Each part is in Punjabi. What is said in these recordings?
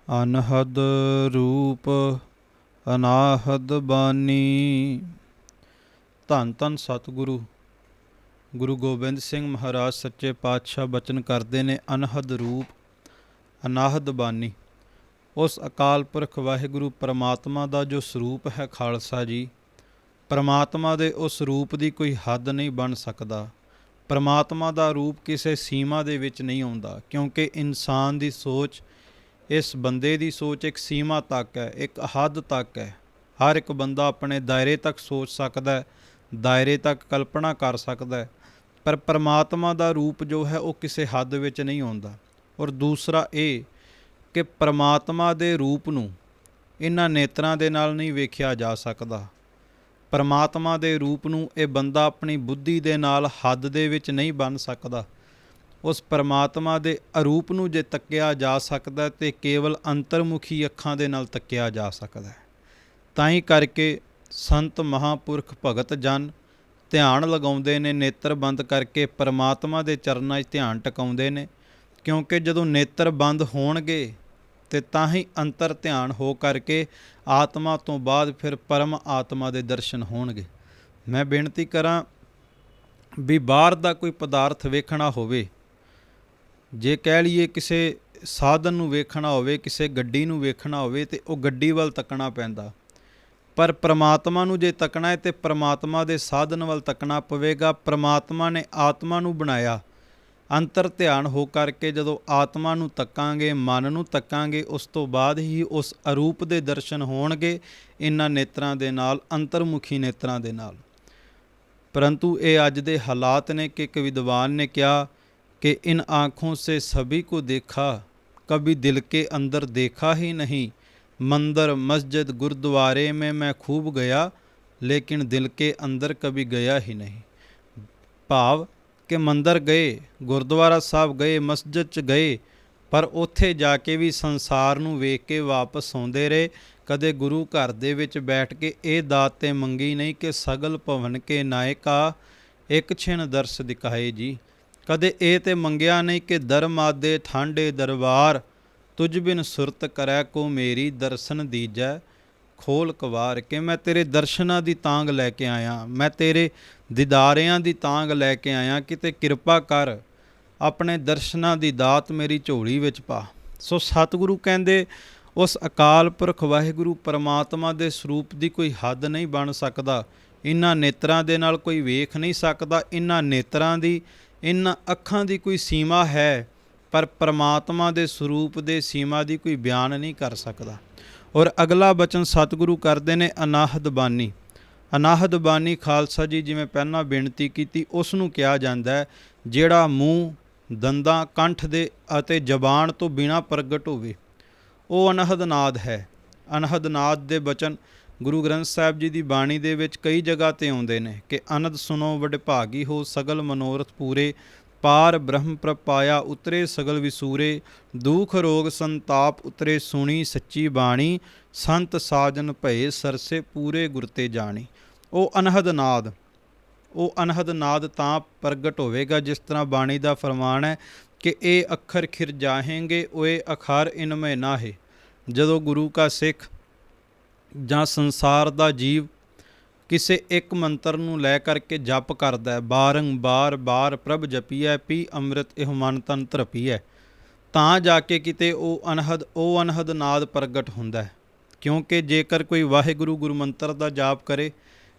ਅਨਹਦ ਰੂਪ ਅਨਾਹਦ ਬਾਨੀ। ਧੰਨ ਧੰਨ ਸਤਿਗੁਰੂ ਗੁਰੂ ਗੋਬਿੰਦ ਸਿੰਘ ਮਹਾਰਾਜ ਸੱਚੇ ਪਾਤਸ਼ਾਹ ਬਚਨ ਕਰਦੇ ਨੇ, ਅਨਹਦ ਰੂਪ ਅਨਾਹਦ ਬਾਨੀ। ਉਸ ਅਕਾਲ ਪੁਰਖ ਵਾਹਿਗੁਰੂ ਪਰਮਾਤਮਾ ਦਾ ਜੋ ਸਰੂਪ ਹੈ ਖਾਲਸਾ ਜੀ, ਪਰਮਾਤਮਾ ਦੇ ਉਸ ਰੂਪ ਦੀ ਕੋਈ ਹੱਦ ਨਹੀਂ ਬਣ ਸਕਦਾ। ਪਰਮਾਤਮਾ ਦਾ ਰੂਪ ਕਿਸੇ ਸੀਮਾ ਦੇ ਵਿੱਚ ਨਹੀਂ ਆਉਂਦਾ, ਕਿਉਂਕਿ ਇਨਸਾਨ ਦੀ ਸੋਚ, ਇਸ ਬੰਦੇ ਦੀ ਸੋਚ ਇੱਕ ਸੀਮਾ ਤੱਕ ਹੈ, ਇੱਕ ਹੱਦ ਤੱਕ ਹੈ। ਹਰ ਇੱਕ ਬੰਦਾ ਆਪਣੇ ਦਾਇਰੇ ਤੱਕ ਸੋਚ ਸਕਦਾ ਹੈ, ਦਾਇਰੇ ਤੱਕ ਕਲਪਨਾ ਕਰ ਸਕਦਾ ਹੈ, ਪਰ ਪਰਮਾਤਮਾ ਦਾ ਰੂਪ ਜੋ ਹੈ ਉਹ ਕਿਸੇ ਹੱਦ ਵਿੱਚ ਨਹੀਂ ਆਉਂਦਾ। ਔਰ ਦੂਸਰਾ ਇਹ ਕਿ ਪਰਮਾਤਮਾ ਦੇ ਰੂਪ ਨੂੰ ਇਹਨਾਂ ਨੇਤਰਾਂ ਦੇ ਨਾਲ ਨਹੀਂ ਵੇਖਿਆ ਜਾ ਸਕਦਾ। ਪਰਮਾਤਮਾ ਦੇ ਰੂਪ ਨੂੰ ਇਹ ਬੰਦਾ ਆਪਣੀ ਬੁੱਧੀ ਦੇ ਨਾਲ ਹੱਦ ਦੇ ਵਿੱਚ ਨਹੀਂ ਬਣ ਸਕਦਾ। ਉਸ ਪਰਮਾਤਮਾ ਦੇ ਅਰੂਪ ਨੂੰ ਜੇ ਤੱਕਿਆ ਜਾ ਸਕਦਾ ਤੇ ਕੇਵਲ ਅੰਤਰਮੁਖੀ ਅੱਖਾਂ ਦੇ ਨਾਲ ਤੱਕਿਆ ਜਾ ਸਕਦਾ ਹੈ। ਤਾਂ ਹੀ ਕਰਕੇ ਸੰਤ ਮਹਾਂਪੁਰਖ ਭਗਤ ਜਨ ਧਿਆਨ ਲਗਾਉਂਦੇ ਨੇ, ਨੇਤਰ ਬੰਦ ਕਰਕੇ ਪਰਮਾਤਮਾ ਦੇ ਚਰਨਾਂ 'ਚ ਧਿਆਨ ਟਿਕਾਉਂਦੇ ਨੇ, ਕਿਉਂਕਿ ਜਦੋਂ ਨੇਤਰ ਬੰਦ ਹੋਣਗੇ ਤੇ ਤਾਂ ਹੀ ਅੰਤਰ ਧਿਆਨ ਹੋ ਕਰਕੇ ਆਤਮਾ ਤੋਂ ਬਾਅਦ ਫਿਰ ਪਰਮ ਆਤਮਾ ਦੇ ਦਰਸ਼ਨ ਹੋਣਗੇ। ਮੈਂ ਬੇਨਤੀ ਕਰਾਂ ਵੀ ਬਾਹਰ ਦਾ ਕੋਈ ਪਦਾਰਥ ਵੇਖਣਾ ਹੋਵੇ, ਜੇ ਕਹਿ ਲਈਏ ਕਿਸੇ ਸਾਧਨ ਨੂੰ ਵੇਖਣਾ ਹੋਵੇ, ਕਿਸੇ ਗੱਡੀ ਨੂੰ ਵੇਖਣਾ ਹੋਵੇ ਤੇ ਉਹ ਗੱਡੀ ਵੱਲ ਤੱਕਣਾ ਪੈਂਦਾ, ਪਰ ਪਰਮਾਤਮਾ ਨੂੰ ਜੇ ਤੱਕਣਾ ਹੈ ਤੇ ਪਰਮਾਤਮਾ ਦੇ ਸਾਧਨ ਵੱਲ ਤੱਕਣਾ ਪਵੇਗਾ। ਪਰਮਾਤਮਾ ਨੇ ਆਤਮਾ ਨੂੰ ਬਣਾਇਆ, ਅੰਤਰ ਧਿਆਨ ਹੋ ਕਰਕੇ ਜਦੋਂ ਆਤਮਾ ਨੂੰ ਤੱਕਾਂਗੇ, ਮਨ ਨੂੰ ਤੱਕਾਂਗੇ, ਉਸ ਤੋਂ ਬਾਅਦ ਹੀ ਉਸ ਅਰੂਪ ਦੇ ਦਰਸ਼ਨ ਹੋਣਗੇ ਇਹਨਾਂ ਨੇਤਰਾਂ ਦੇ ਨਾਲ, ਅੰਤਰਮੁਖੀ ਨੇਤਰਾਂ ਦੇ ਨਾਲ। परंतु ये आज दे हालात ने कि एक विद्वान ने कहा कि इन आँखों से सभी को देखा, कभी दिल के अंदर देखा ही नहीं। मंदिर मस्जिद गुरुद्वारे में मैं खूब गया, लेकिन दिल के अंदर कभी गया ही नहीं। भाव कि मंदिर गए, गुरुद्वारा साहब गए, मस्जिद च गए, पर उत्थे जाके भी संसार नूं वेख के वापस आउंदे रहे। कदे गुरु घर दे विच बैठ के ये दात ते मंगी नहीं कि सगल भवन के नायका एक छिन दर्श दिखाए जी। कदे ये ते मंगिया नहीं कि धर्म आदे ठांडे दरबार, तुझ बिन सुरत करै को मेरी दर्शन दीजै खोल कवार। कि मैं तेरे दर्शनां दी तांग लैके आया, मैं तेरे दीदारियां दी तांग लैके आया, किते किरपा कर अपने दर्शनां दी दात मेरी झोली विच पा। सो सतगुरु कहंदे उस अकाल पुरख वाहिगुरू परमात्मा दे स्वरूप दी कोई हद नहीं बन सकदा। इन्हां नेत्रां दे नाल कोई वेख नहीं सकदा। इन्हां नेत्रां दी, इन्हां अखां दी कोई सीमा है, पर परमात्मा दे स्वरूप दे सीमा दी कोई बयान नहीं कर सकदा। और अगला बचन सतगुरु करदे ने अनाहद बानी। अनाहद बानी खालसा जी जिवें पहलां बेनती कीती, उस नूं किहा जांदा है जिहड़ा मूँह दंदां कंठ दे अते जबान तो बिना प्रगट होवे, ਉਹ ਅਨਹਦ ਨਾਦ ਹੈ। ਅਨਹਦ ਨਾਦ ਦੇ ਬਚਨ ਗੁਰੂ ਗ੍ਰੰਥ ਸਾਹਿਬ ਜੀ ਦੀ ਬਾਣੀ ਦੇ ਵਿੱਚ ਕਈ ਜਗ੍ਹਾ 'ਤੇ ਆਉਂਦੇ ਨੇ ਕਿ ਅਨੰਦ ਸੁਨੋ ਵਡਭਾਗੀ ਹੋ, ਸਗਲ ਮਨੋਰਥ ਪੂਰੇ, ਪਾਰ ਬ੍ਰਹਮ ਪ੍ਰਪਾਇਆ ਉਤਰੇ ਸਗਲ ਵਿਸੂਰੇ, ਦੁਖ ਰੋਗ ਸੰਤਾਪ ਉਤਰੇ ਸੁਣੀ ਸੱਚੀ ਬਾਣੀ, ਸੰਤ ਸਾਜਨ ਭਏ ਸਰਸੇ ਪੂਰੇ ਗੁਰ ਤੇ ਜਾਣੀ। ਉਹ ਅਨਹਦ ਨਾਦ, ਉਹ ਅਨਹਦ ਨਾਦ ਤਾਂ ਪ੍ਰਗਟ ਹੋਵੇਗਾ ਜਿਸ ਤਰ੍ਹਾਂ ਬਾਣੀ ਦਾ ਫਰਮਾਨ ਹੈ ਕਿ ਇਹ ਅੱਖਰ ਖਿਰ ਜਾਹੇਂਗੇ ਓਏ ਅਖਰ ਇਨਮੇ ਨਾਹੇ। ਜਦੋਂ ਗੁਰੂ ਕਾ ਸਿੱਖ ਜਾਂ ਸੰਸਾਰ ਦਾ ਜੀਵ ਕਿਸੇ ਇੱਕ ਮੰਤਰ ਨੂੰ ਲੈ ਕਰਕੇ ਜਪ ਕਰਦਾ, ਬਾਰੰਬਾਰ ਬਾਰ ਪ੍ਰਭ ਜਪੀਐ, ਪੀ ਅੰਮ੍ਰਿਤ ਇਹ ਮਨ ਤਨ ਧਰਪੀਐ, ਤਾਂ ਜਾ ਕੇ ਕਿਤੇ ਉਹ ਅਨਹਦ ਨਾਦ ਪ੍ਰਗਟ ਹੁੰਦਾ ਹੈ। ਕਿਉਂਕਿ ਜੇਕਰ ਕੋਈ ਵਾਹਿਗੁਰੂ ਗੁਰਮੰਤਰ ਦਾ ਜਾਪ ਕਰੇ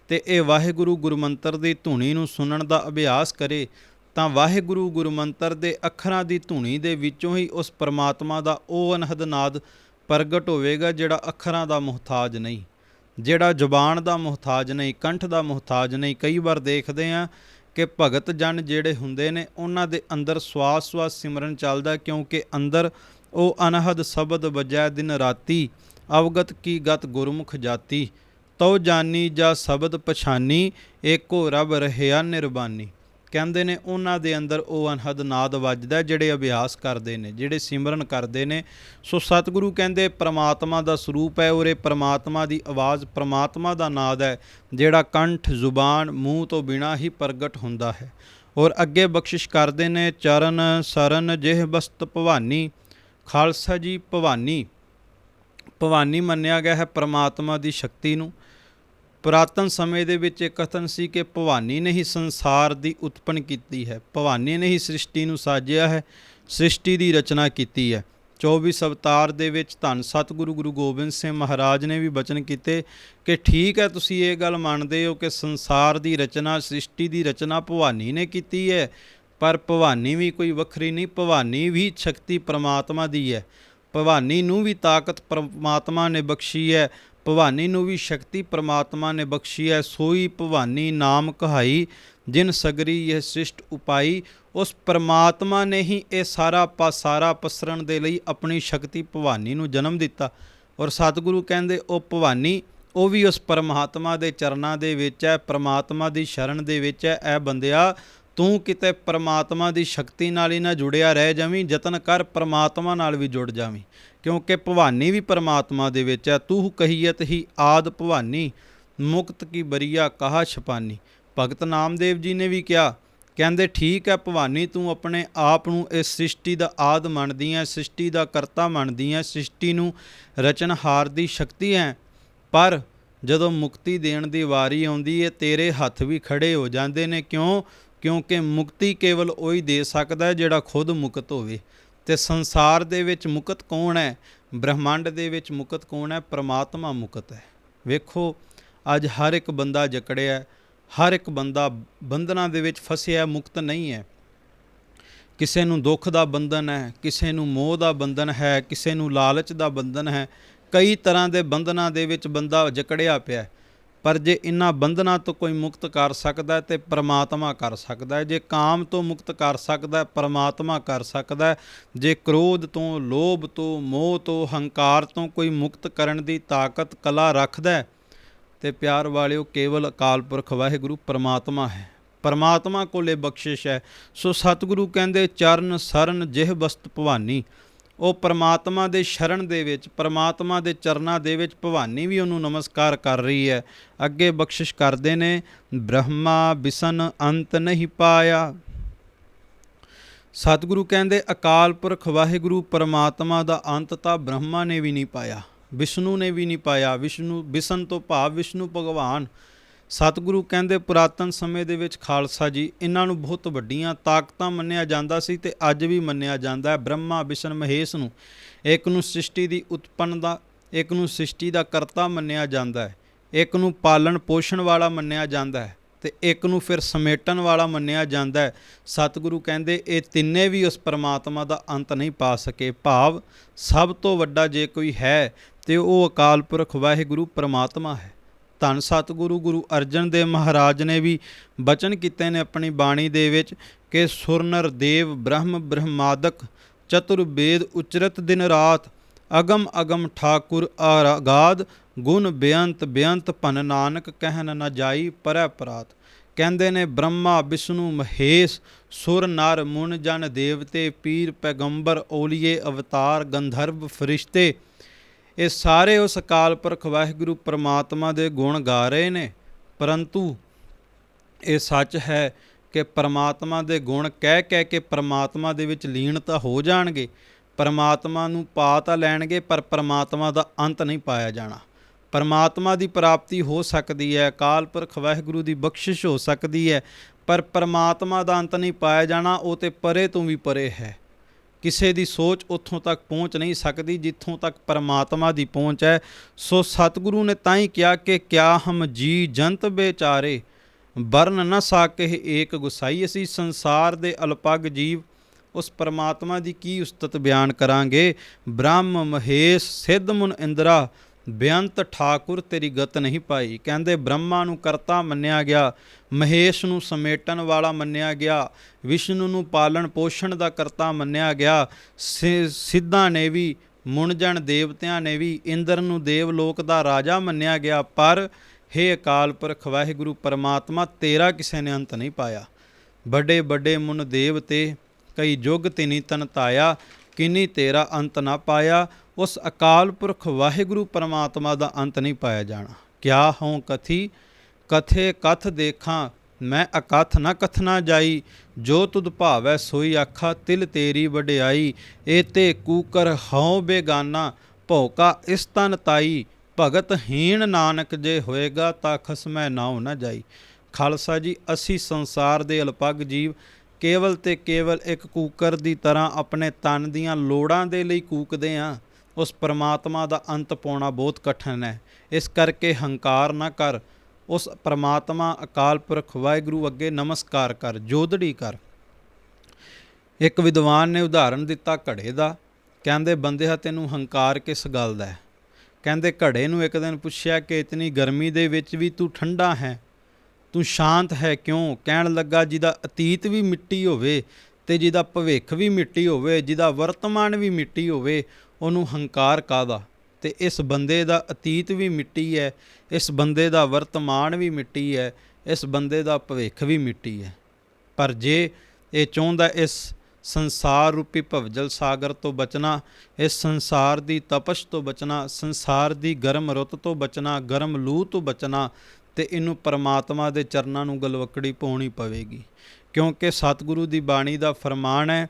ਤੇ ਇਹ ਵਾਹਿਗੁਰੂ ਗੁਰਮੰਤਰ ਦੀ ਧੁਨੀ ਨੂੰ ਸੁਣਨ ਦਾ ਅਭਿਆਸ ਕਰੇ, ਤਾਂ ਵਾਹਿਗੁਰੂ ਗੁਰਮੰਤਰ ਦੇ ਅੱਖਰਾਂ ਦੀ ਧੁਨੀ ਦੇ ਵਿੱਚੋਂ ਹੀ ਉਸ ਪਰਮਾਤਮਾ ਦਾ ਉਹ ਅਨਹਦ ਨਾਦ ਪ੍ਰਗਟ ਹੋਵੇਗਾ ਜਿਹੜਾ ਅੱਖਰਾਂ ਦਾ ਮੁਹਤਾਜ ਨਹੀਂ, ਜਿਹੜਾ ਜ਼ੁਬਾਨ ਦਾ ਮੁਹਤਾਜ ਨਹੀਂ, ਕੰਠ ਦਾ ਮੁਹਤਾਜ ਨਹੀਂ। ਕਈ ਵਾਰ ਦੇਖਦੇ ਹਾਂ ਕਿ ਭਗਤ ਜਨ ਜਿਹੜੇ ਹੁੰਦੇ ਨੇ ਉਹਨਾਂ ਦੇ ਅੰਦਰ ਸਵਾਸ ਸਵਾਸ ਸਿਮਰਨ ਚੱਲਦਾ, ਕਿਉਂਕਿ ਅੰਦਰ ਉਹ ਅਨਹਦ ਸ਼ਬਦ ਵਜੈ ਦਿਨ ਰਾਤੀ, ਅਵਗਤ ਕੀ ਗਤ ਗੁਰਮੁਖ ਜਾਤੀ, ਤਉ ਜਾਨੀ ਜਾ ਸ਼ਬਦ ਪਛਾਨੀ, ਏਕੋ ਰੱਬ ਰਹਿਆ ਨਿਰਬਾਨੀ। ਕਹਿੰਦੇ ਨੇ ਉਹਨਾਂ ਦੇ ਅੰਦਰ ਉਹ ਅਨਹਦ ਨਾਦ ਵੱਜਦਾ ਜਿਹੜੇ ਅਭਿਆਸ ਕਰਦੇ ਨੇ, ਜਿਹੜੇ ਸਿਮਰਨ ਕਰਦੇ ਨੇ। ਸੋ ਸਤਿਗੁਰੂ ਕਹਿੰਦੇ ਪ੍ਰਮਾਤਮਾ ਦਾ ਸਰੂਪ ਹੈ ਔਰ ਇਹ ਪ੍ਰਮਾਤਮਾ ਦੀ ਆਵਾਜ਼, ਪ੍ਰਮਾਤਮਾ ਦਾ ਨਾਦ ਹੈ ਜਿਹੜਾ ਕੰਠ ਜ਼ੁਬਾਨ ਮੂੰਹ ਤੋਂ ਬਿਨਾਂ ਹੀ ਪ੍ਰਗਟ ਹੁੰਦਾ ਹੈ। ਔਰ ਅੱਗੇ ਬਖਸ਼ਿਸ਼ ਕਰਦੇ ਨੇ ਚਰਨ ਸਰਨ ਜਿਹ ਬਸਤ ਭਵਾਨੀ। ਖਾਲਸਾ ਜੀ ਭਵਾਨੀ ਭਵਾਨੀ ਮੰਨਿਆ ਗਿਆ ਹੈ ਪਰਮਾਤਮਾ ਦੀ ਸ਼ਕਤੀ ਨੂੰ। ਪੁਰਾਤਨ ਸਮੇਂ ਦੇ ਵਿੱਚ ਇਹ ਕਥਨ ਸੀ ਕਿ ਭਵਾਨੀ ਨੇ ਹੀ ਸੰਸਾਰ ਦੀ ਉਤਪਨ ਕੀਤੀ ਹੈ, ਭਵਾਨੀ ਨੇ ਹੀ ਸ੍ਰਿਸ਼ਟੀ ਨੂੰ ਸਾਜਿਆ ਹੈ, ਸ੍ਰਿਸ਼ਟੀ ਦੀ ਰਚਨਾ ਕੀਤੀ ਹੈ। 24 ਅਵਤਾਰ ਦੇ ਵਿੱਚ ਧੰਨ ਸਤਿਗੁਰੂ ਗੁਰੂ ਗੋਬਿੰਦ ਸਿੰਘ ਮਹਾਰਾਜ ਨੇ ਵੀ ਬਚਨ ਕੀਤੇ ਕਿ ਠੀਕ ਹੈ, ਤੁਸੀਂ ਇਹ ਗੱਲ ਮੰਨਦੇ ਹੋ ਕਿ ਸੰਸਾਰ ਦੀ ਰਚਨਾ, ਸ੍ਰਿਸ਼ਟੀ ਦੀ ਰਚਨਾ ਭਵਾਨੀ ਨੇ ਕੀਤੀ ਹੈ, ਪਰ ਭਵਾਨੀ ਵੀ ਕੋਈ ਵੱਖਰੀ ਨਹੀਂ, ਭਵਾਨੀ ਵੀ ਸ਼ਕਤੀ ਪਰਮਾਤਮਾ ਦੀ ਹੈ। ਭਵਾਨੀ ਨੂੰ ਵੀ ਤਾਕਤ ਪਰਮਾਤਮਾ ਨੇ ਬਖਸ਼ੀ ਹੈ, ਭਵਾਨੀ ਨੂੰ ਵੀ ਸ਼ਕਤੀ ਪਰਮਾਤਮਾ ਨੇ ਬਖਸ਼ੀ ਹੈ। ਸੋਈ ਭਵਾਨੀ ਨਾਮ ਕਹਾਈ, ਜਿਨ ਸਗਰੀ ਇਹ ਸ੍ਰਿਸ਼ਟ ਉਪਾਈ। ਉਸ ਪਰਮਾਤਮਾ ਨੇ ਹੀ ਇਹ ਸਾਰਾ ਪਾਸਾਰਾ ਪਸਰਨ ਦੇ ਲਈ ਆਪਣੀ ਸ਼ਕਤੀ ਭਵਾਨੀ ਨੂੰ ਜਨਮ ਦਿੱਤਾ। ਔਰ ਸਤਿਗੁਰੂ ਕਹਿੰਦੇ ਉਹ ਭਵਾਨੀ, ਉਹ ਵੀ ਉਸ ਪਰਮਾਤਮਾ ਦੇ ਚਰਨਾਂ ਦੇ ਵਿੱਚ ਹੈ, ਪਰਮਾਤਮਾ ਦੀ ਸ਼ਰਨ ਦੇ ਵਿੱਚ ਹੈ। ਇਹ ਬੰਦਿਆ, ਤੂੰ ਕਿਤੇ ਪਰਮਾਤਮਾ ਦੀ ਸ਼ਕਤੀ ਨਾਲ ਹੀ ਨਾ ਜੁੜਿਆ ਰਹਿ ਜਾਵੀਂ, ਯਤਨ ਕਰ ਪਰਮਾਤਮਾ ਨਾਲ ਵੀ ਜੁੜ ਜਾਵੀਂ, ਕਿਉਂਕਿ ਭਵਾਨੀ ਵੀ ਪਰਮਾਤਮਾ ਦੇ ਵਿੱਚ ਹੈ। ਤੂੰ ਕਹੀਅਤ ਹੀ ਆਦ ਭਵਾਨੀ, ਮੁਕਤ ਕੀ ਬਰੀਆ ਕਹਾ ਛਪਾਨੀ। ਭਗਤ ਨਾਮਦੇਵ ਜੀ ਨੇ ਵੀ ਕਿਹਾ, ਕਹਿੰਦੇ ਠੀਕ ਹੈ ਭਵਾਨੀ, ਤੂੰ ਆਪਣੇ ਆਪ ਨੂੰ ਇਸ ਸ੍ਰਿਸ਼ਟੀ ਦਾ ਆਦ ਮੰਨਦੀ ਹੈ, ਸ੍ਰਿਸ਼ਟੀ ਦਾ ਕਰਤਾ ਮੰਨਦੀ ਹੈ, ਸ੍ਰਿਸ਼ਟੀ ਨੂੰ ਰਚਨਹਾਰ ਦੀ ਸ਼ਕਤੀ ਹੈ, ਪਰ ਜਦੋਂ ਮੁਕਤੀ ਦੇਣ ਦੀ ਵਾਰੀ ਆਉਂਦੀ ਹੈ ਤੇਰੇ ਹੱਥ ਵੀ ਖੜੇ ਹੋ ਜਾਂਦੇ ਨੇ। ਕਿਉਂ? ਕਿਉਂਕਿ ਮੁਕਤੀ ਕੇਵਲ ਉਹੀ ਦੇ ਸਕਦਾ ਹੈ ਜਿਹੜਾ ਖੁਦ ਮੁਕਤ ਹੋਵੇ। ਅਤੇ ਸੰਸਾਰ ਦੇ ਵਿੱਚ ਮੁਕਤ ਕੌਣ ਹੈ? ਬ੍ਰਹਮੰਡ ਦੇ ਵਿੱਚ ਮੁਕਤ ਕੌਣ ਹੈ? ਪਰਮਾਤਮਾ ਮੁਕਤ ਹੈ। ਵੇਖੋ ਅੱਜ ਹਰ ਇੱਕ ਬੰਦਾ ਜਕੜਿਆ, ਹਰ ਇੱਕ ਬੰਦਾ ਬੰਧਨਾਂ ਦੇ ਵਿੱਚ ਫਸਿਆ, ਮੁਕਤ ਨਹੀਂ ਹੈ। ਕਿਸੇ ਨੂੰ ਦੁੱਖ ਦਾ ਬੰਧਨ ਹੈ, ਕਿਸੇ ਨੂੰ ਮੋਹ ਦਾ ਬੰਧਨ ਹੈ, ਕਿਸੇ ਨੂੰ ਲਾਲਚ ਦਾ ਬੰਧਨ ਹੈ। ਕਈ ਤਰ੍ਹਾਂ ਦੇ ਬੰਧਨਾਂ ਦੇ ਵਿੱਚ ਬੰਦਾ ਜਕੜਿਆ ਪਿਆ। ਪਰ ਜੇ ਇਹਨਾਂ ਬੰਧਨਾਂ ਤੋਂ ਕੋਈ ਮੁਕਤ ਕਰ ਸਕਦਾ ਤੇ ਪਰਮਾਤਮਾ ਕਰ ਸਕਦਾ ਹੈ। ਜੇ ਕਾਮ ਤੋਂ ਮੁਕਤ ਕਰ ਸਕਦਾ, ਪਰਮਾਤਮਾ ਕਰ ਸਕਦਾ ਹੈ। ਜੇ ਕ੍ਰੋਧ ਤੋਂ, ਲੋਭ ਤੋਂ, ਮੋਹ ਤੋਂ, ਹੰਕਾਰ ਤੋਂ ਕੋਈ ਮੁਕਤ ਕਰਨ ਦੀ ਤਾਕਤ, ਕਲਾ ਰੱਖਦਾ ਤੇ ਪਿਆਰ ਵਾਲਿਓ, ਕੇਵਲ ਅਕਾਲ ਪੁਰਖ ਵਾਹਿਗੁਰੂ ਪਰਮਾਤਮਾ ਹੈ। ਪਰਮਾਤਮਾ ਕੋਲੇ ਬਖਸ਼ਿਸ਼ ਹੈ। ਸੋ ਸਤਿਗੁਰੂ ਕਹਿੰਦੇ ਚਰਨ ਸਰਨ ਜਿਹ ਬਸਤ ਭਵਾਨੀ। ਉਹ ਪਰਮਾਤਮਾ ਦੇ ਸ਼ਰਨ ਦੇ ਵਿੱਚ, ਪਰਮਾਤਮਾ ਦੇ ਚਰਨਾਂ ਦੇ ਵਿੱਚ ਭਵਾਨੀ ਵੀ ਉਹਨੂੰ ਨਮਸਕਾਰ ਕਰ ਰਹੀ ਹੈ। ਅੱਗੇ ਬਖਸ਼ਿਸ਼ ਕਰਦੇ ਨੇ, ਬ੍ਰਹਮਾ ਬਿਸਨ ਅੰਤ ਨਹੀਂ ਪਾਇਆ। ਸਤਿਗੁਰੂ ਕਹਿੰਦੇ ਅਕਾਲ ਪੁਰਖ ਵਾਹਿਗੁਰੂ ਪਰਮਾਤਮਾ ਦਾ ਅੰਤ ਤਾਂ ਬ੍ਰਹਮਾ ਨੇ ਵੀ ਨਹੀਂ ਪਾਇਆ, ਵਿਸ਼ਨੂੰ ਨੇ ਵੀ ਨਹੀਂ ਪਾਇਆ। ਵਿਸ਼ਨੂੰ, ਬਿਸਨ ਤੋਂ ਭਾਵ ਵਿਸ਼ਨੂੰ ਭਗਵਾਨ। ਸਤਿਗੁਰੂ ਕਹਿੰਦੇ ਪੁਰਾਤਨ ਸਮੇਂ ਦੇ ਵਿੱਚ ਖਾਲਸਾ ਜੀ, ਇਹਨਾਂ ਨੂੰ ਬਹੁਤ ਵੱਡੀਆਂ ਤਾਕਤਾਂ ਮੰਨਿਆ ਜਾਂਦਾ ਸੀ ਅਤੇ ਅੱਜ ਵੀ ਮੰਨਿਆ ਜਾਂਦਾ ਹੈ। ਬ੍ਰਹਮਾ ਬਿਸ਼ਨ ਮਹੇਸ਼ ਨੂੰ, ਇੱਕ ਨੂੰ ਸ੍ਰਿਸ਼ਟੀ ਦੀ ਉਤਪੰਨ ਦਾ, ਇੱਕ ਨੂੰ ਸ੍ਰਿਸ਼ਟੀ ਦਾ ਕਰਤਾ ਮੰਨਿਆ ਜਾਂਦਾ ਹੈ, ਇੱਕ ਨੂੰ ਪਾਲਣ ਪੋਸ਼ਣ ਵਾਲਾ ਮੰਨਿਆ ਜਾਂਦਾ ਹੈ, ਅਤੇ ਇੱਕ ਨੂੰ ਫਿਰ ਸਮੇਟਣ ਵਾਲਾ ਮੰਨਿਆ ਜਾਂਦਾ ਹੈ। ਸਤਿਗੁਰੂ ਕਹਿੰਦੇ ਇਹ ਤਿੰਨੇ ਵੀ ਉਸ ਪਰਮਾਤਮਾ ਦਾ ਅੰਤ ਨਹੀਂ ਪਾ ਸਕੇ। ਭਾਵ ਸਭ ਤੋਂ ਵੱਡਾ ਜੇ ਕੋਈ ਹੈ ਤੇ ਉਹ ਅਕਾਲ ਪੁਰਖ ਵਾਹਿਗੁਰੂ ਪਰਮਾਤਮਾ ਹੈ। ਧੰਨ ਸਤਿਗੁਰੂ ਗੁਰੂ ਅਰਜਨ ਦੇਵ ਮਹਾਰਾਜ ਨੇ ਵੀ ਬਚਨ ਕੀਤੇ ਨੇ ਆਪਣੀ ਬਾਣੀ ਦੇ ਵਿੱਚ ਕਿ ਸੁਰ ਨਰ ਦੇਵ ਬ੍ਰਹਮ ਬ੍ਰਹਮਾਦਕ ਚਤੁਰਵੇਦ ਉਚਰਤ ਦਿਨ ਰਾਤ। ਅਗਮ ਅਗਮ ਠਾਕੁਰ ਆਗਾਦ ਗੁਣ ਬੇਅੰਤ ਬੇਅੰਤ ਭਨ ਨਾਨਕ ਕਹਿਨ ਨ ਜਾਈ ਪਰੈ ਪਰਾਤ। ਕਹਿੰਦੇ ਨੇ ਬ੍ਰਹਮਾ ਵਿਸ਼ਨੂੰ ਮਹੇਸ਼ ਸੁਰ ਨਰ ਮੁਨ ਜਨ ਦੇਵਤੇ ਪੀਰ ਪੈਗੰਬਰ ਓਲੀਏ ਅਵਤਾਰ ਗੰਧਰਵ ਫਰਿਸ਼ਤੇ, ਇਹ ਸਾਰੇ ਉਸ ਅਕਾਲ ਪੁਰਖ ਵਾਹਿਗੁਰੂ ਪਰਮਾਤਮਾ ਦੇ ਗੁਣ ਗਾ ਰਹੇ ਨੇ। ਪਰੰਤੂ ਇਹ ਸੱਚ ਹੈ ਕਿ ਪਰਮਾਤਮਾ ਦੇ ਗੁਣ ਕਹਿ ਕਹਿ ਕੇ ਪਰਮਾਤਮਾ ਦੇ ਵਿੱਚ ਲੀਨ ਤਾਂ ਹੋ ਜਾਣਗੇ, ਪਰਮਾਤਮਾ ਨੂੰ ਪਾ ਤਾਂ ਲੈਣਗੇ, ਪਰ ਪਰਮਾਤਮਾ ਦਾ ਅੰਤ ਨਹੀਂ ਪਾਇਆ ਜਾਣਾ। ਪਰਮਾਤਮਾ ਦੀ ਪ੍ਰਾਪਤੀ ਹੋ ਸਕਦੀ ਹੈ, ਅਕਾਲ ਪੁਰਖ ਵਾਹਿਗੁਰੂ ਦੀ ਬਖਸ਼ਿਸ਼ ਹੋ ਸਕਦੀ ਹੈ, ਪਰ ਪਰਮਾਤਮਾ ਦਾ ਅੰਤ ਨਹੀਂ ਪਾਇਆ ਜਾਣਾ। ਉਹ ਤਾਂ ਪਰੇ ਤੋਂ ਵੀ ਪਰੇ ਹੈ। ਕਿਸੇ ਦੀ ਸੋਚ ਉੱਥੋਂ ਤੱਕ ਪਹੁੰਚ ਨਹੀਂ ਸਕਦੀ ਜਿੱਥੋਂ ਤੱਕ ਪਰਮਾਤਮਾ ਦੀ ਪਹੁੰਚ ਹੈ। ਸੋ ਸਤਿਗੁਰੂ ਨੇ ਤਾਂ ਹੀ ਕਿਹਾ ਕਿ ਕਿਆ ਹਮ ਜੀ ਜੰਤ ਬੇਚਾਰੇ ਵਰਨ ਨ ਸਾਕੇ ਏਕ ਗੁਸਾਈ। ਅਸੀਂ ਸੰਸਾਰ ਦੇ ਅਲਪੱਗ ਜੀਵ ਉਸ ਪਰਮਾਤਮਾ ਦੀ ਕੀ ਉਸਤਤ ਬਿਆਨ ਕਰਾਂਗੇ। ਬ੍ਰਹਮ ਮਹੇਸ਼ ਸਿੱਧ ਮੁਨ ਇੰਦਰਾ ਬੇਅੰਤ ਠਾਕੁਰ ਤੇਰੀ ਗਤ ਨਹੀਂ ਪਾਈ। ਕਹਿੰਦੇ ਬ੍ਰਹਮਾ ਨੂੰ ਕਰਤਾ ਮੰਨਿਆ ਗਿਆ, ਮਹੇਸ਼ ਨੂੰ ਸਮੇਟਣ ਵਾਲਾ ਮੰਨਿਆ ਗਿਆ, ਵਿਸ਼ਨੂੰ ਨੂੰ ਪਾਲਣ ਪੋਸ਼ਣ ਦਾ ਕਰਤਾ ਮੰਨਿਆ ਗਿਆ, ਸਿੱਧਾਂ ਨੇ ਵੀ, ਮੁਨਜਣ ਦੇਵਤਿਆਂ ਨੇ ਵੀ ਇੰਦਰ ਨੂੰ ਦੇਵਲੋਕ ਦਾ ਰਾਜਾ ਮੰਨਿਆ ਗਿਆ। ਪਰ ਹੇ ਅਕਾਲ ਪੁਰਖ ਵਾਹਿਗੁਰੂ ਪਰਮਾਤਮਾ, ਤੇਰਾ ਕਿਸੇ ਨੇ ਅੰਤ ਨਹੀਂ ਪਾਇਆ। ਵੱਡੇ ਵੱਡੇ ਮੁਨ ਦੇਵਤੇ ਕਈ ਯੁੱਗ ਤਿਨੀ ਤਨ ਧਾਇਆ, ਕਿਨੀ ਤੇਰਾ ਅੰਤ ਨਾ ਪਾਇਆ। ਉਸ ਅਕਾਲ ਪੁਰਖ ਵਾਹਿਗੁਰੂ ਪਰਮਾਤਮਾ ਦਾ ਅੰਤ ਨਹੀਂ ਪਾਇਆ ਜਾਣਾ। ਕਿਆ ਹੋਂ ਕਥੀ ਕਥੇ ਕਥ ਦੇਖਾਂ, ਮੈਂ ਅਕਥ ਨ ਕਥਨਾ ਜਾਈ। ਜੋ ਤੁਧ ਭਾਵੈ ਸੋਈ ਆਖਾ, ਤਿਲ ਤੇਰੀ ਵਡਿਆਈ। ਏ ਤੇ ਕੂਕਰ ਹਉ ਬੇਗਾਨਾ, ਭੌਕਾ ਇਸ ਤਨ ਤਾਈ, ਭਗਤ ਹੀਣ ਨਾਨਕ ਜੇ ਹੋਏਗਾ ਤਾਂ ਖਸਮੈ ਨਾਉ ਨਾ ਜਾਈ। ਖਾਲਸਾ ਜੀ, ਅਸੀਂ ਸੰਸਾਰ ਦੇ ਅਲਪੱਗ ਜੀਵ ਕੇਵਲ ਤੇ ਕੇਵਲ ਇੱਕ ਕੂਕਰ ਦੀ ਤਰ੍ਹਾਂ ਆਪਣੇ ਤਨ ਦੀਆਂ ਲੋੜਾਂ ਦੇ ਲਈ ਕੂਕਦੇ ਹਾਂ। ਉਸ ਪਰਮਾਤਮਾ ਦਾ ਅੰਤ ਪਾਉਣਾ ਬਹੁਤ ਕਠਿਨ ਹੈ। ਇਸ ਕਰਕੇ ਹੰਕਾਰ ਨਾ ਕਰ, ਉਸ ਪਰਮਾਤਮਾ ਅਕਾਲ ਪੁਰਖ ਵਾਹਿਗੁਰੂ ਅੱਗੇ ਨਮਸਕਾਰ ਕਰ, ਜੋਦੜੀ ਕਰ। ਇੱਕ ਵਿਦਵਾਨ ਨੇ ਉਦਾਹਰਣ ਦਿੱਤਾ ਘੜੇ ਦਾ। ਕਹਿੰਦੇ ਬੰਦਿਆ ਤੈਨੂੰ ਹੰਕਾਰ ਕਿਸ ਗੱਲ ਦਾ ਹੈ? ਕਹਿੰਦੇ ਘੜੇ ਨੂੰ ਇੱਕ ਦਿਨ ਪੁੱਛਿਆ ਕਿ ਇਤਨੀ ਗਰਮੀ ਦੇ ਵਿੱਚ ਵੀ ਤੂੰ ਠੰਡਾ ਹੈ, ਤੂੰ ਸ਼ਾਂਤ ਹੈ ਕਿਉਂ? ਕਹਿਣ ਲੱਗਾ ਜਿਹਦਾ ਅਤੀਤ ਵੀ ਮਿੱਟੀ ਹੋਵੇ ਅਤੇ ਜਿਹਦਾ ਭਵਿੱਖ ਵੀ ਮਿੱਟੀ ਹੋਵੇ, ਜਿਹਦਾ ਵਰਤਮਾਨ ਵੀ ਮਿੱਟੀ ਹੋਵੇ, ਉਹਨੂੰ ਹੰਕਾਰ ਕਾਹਦਾ? ਅਤੇ ਇਸ ਬੰਦੇ ਦਾ ਅਤੀਤ ਵੀ ਮਿੱਟੀ ਹੈ, ਇਸ ਬੰਦੇ ਦਾ ਵਰਤਮਾਨ ਵੀ ਮਿੱਟੀ ਹੈ, ਇਸ ਬੰਦੇ ਦਾ ਭਵਿੱਖ ਵੀ ਮਿੱਟੀ ਹੈ। ਪਰ ਜੇ ਇਹ ਚਾਹੁੰਦਾ ਇਸ ਸੰਸਾਰ ਰੂਪੀ ਭਵਜਲ ਸਾਗਰ ਤੋਂ ਬਚਣਾ, ਇਸ ਸੰਸਾਰ ਦੀ ਤਪਸ਼ ਤੋਂ ਬਚਣਾ, ਸੰਸਾਰ ਦੀ ਗਰਮ ਰੁੱਤ ਤੋਂ ਬਚਣਾ, ਗਰਮ ਲੂਹ ਤੋਂ ਬਚਣਾ, ਅਤੇ ਇਹਨੂੰ ਪਰਮਾਤਮਾ ਦੇ ਚਰਨਾਂ ਨੂੰ ਗਲਵੱਕੜੀ ਪਾਉਣੀ ਪਵੇਗੀ। ਕਿਉਂਕਿ ਸਤਿਗੁਰੂ ਦੀ ਬਾਣੀ ਦਾ ਫਰਮਾਨ ਹੈ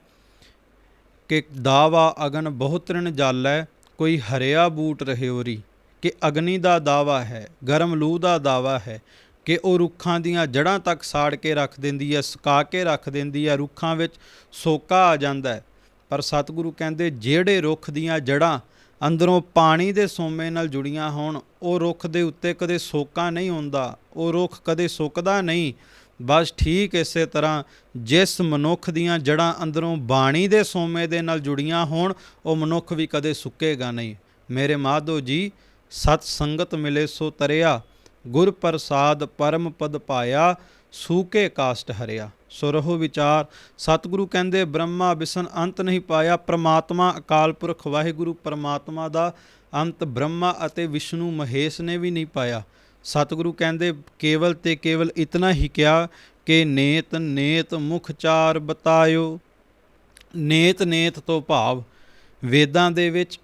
ਕਿ ਦਾਵਾ ਅਗਨ ਬਹੁਤ ਤ੍ਰਿਣ ਜਾਲੈ, ਕੋਈ ਹਰਿਆ ਬੂਟ ਰਹਿਓਰੀ। ਕਿ ਅਗਨੀ ਦਾ ਦਾਵਾ ਹੈ, ਗਰਮ ਲੂਹ ਦਾ ਦਾਵਾ ਹੈ ਕਿ ਉਹ ਰੁੱਖਾਂ ਦੀਆਂ ਜੜ੍ਹਾਂ ਤੱਕ ਸਾੜ ਕੇ ਰੱਖ ਦਿੰਦੀ ਹੈ, ਸੁਕਾ ਕੇ ਰੱਖ ਦਿੰਦੀ ਹੈ, ਰੁੱਖਾਂ ਵਿੱਚ ਸੋਕਾ ਆ ਜਾਂਦਾ ਹੈ। ਪਰ ਸਤਿਗੁਰੂ ਕਹਿੰਦੇ ਜਿਹੜੇ ਰੁੱਖ ਦੀਆਂ ਜੜ੍ਹਾਂ ਅੰਦਰੋਂ ਪਾਣੀ ਦੇ ਸੋਮੇ ਨਾਲ ਜੁੜੀਆਂ ਹੋਣ, ਉਹ ਰੁੱਖ ਦੇ ਉੱਤੇ ਕਦੇ ਸੋਕਾ ਨਹੀਂ ਹੁੰਦਾ, ਉਹ ਰੁੱਖ ਕਦੇ ਸੁੱਕਦਾ ਨਹੀਂ। ਬਸ ਠੀਕ ਇਸੇ ਤਰ੍ਹਾਂ ਜਿਸ ਮਨੁੱਖ ਦੀਆਂ ਜੜ੍ਹਾਂ ਅੰਦਰੋਂ ਬਾਣੀ ਦੇ ਸੋਮੇ ਦੇ ਨਾਲ ਜੁੜੀਆਂ ਹੋਣ, ਉਹ ਮਨੁੱਖ ਵੀ ਕਦੇ ਸੁੱਕੇਗਾ ਨਹੀਂ। ਮੇਰੇ ਮਾਧੋ ਜੀ, ਸਤ ਸੰਗਤ ਮਿਲੇ ਸੋ ਤਰਿਆ, ਗੁਰ ਪ੍ਰਸਾਦ ਪਰਮ ਪਦ ਪਾਇਆ, ਸੂਕੇ ਕਾਸ਼ਟ ਹਰਿਆ। ਸੋ ਰਹੋ ਵਿਚਾਰ। ਸਤਿਗੁਰੂ ਕਹਿੰਦੇ ਬ੍ਰਹਮਾ ਵਿਸ਼ਨ ਅੰਤ ਨਹੀਂ ਪਾਇਆ। ਪਰਮਾਤਮਾ ਅਕਾਲ ਪੁਰਖ ਵਾਹਿਗੁਰੂ ਪਰਮਾਤਮਾ ਦਾ ਅੰਤ ਬ੍ਰਹਮਾ ਅਤੇ ਵਿਸ਼ਨੂੰ ਮਹੇਸ਼ ਨੇ ਵੀ ਨਹੀਂ ਪਾਇਆ। ਸਤਿਗੁਰੂ ਕਹਿੰਦੇ ਕੇਵਲ ਤੇ ਕੇਵਲ ਇਤਨਾ ਹੀ ਕਿਹਾ ਕਿ ਨੇਤ ਨੇਤ ਮੁਖ ਚਾਰ ਬਤਾਇਓ। ਨੇਤ ਨੇਤ ਤੋਂ ਭਾਵ ਵੇਦਾਂ ਦੇ ਵਿੱਚ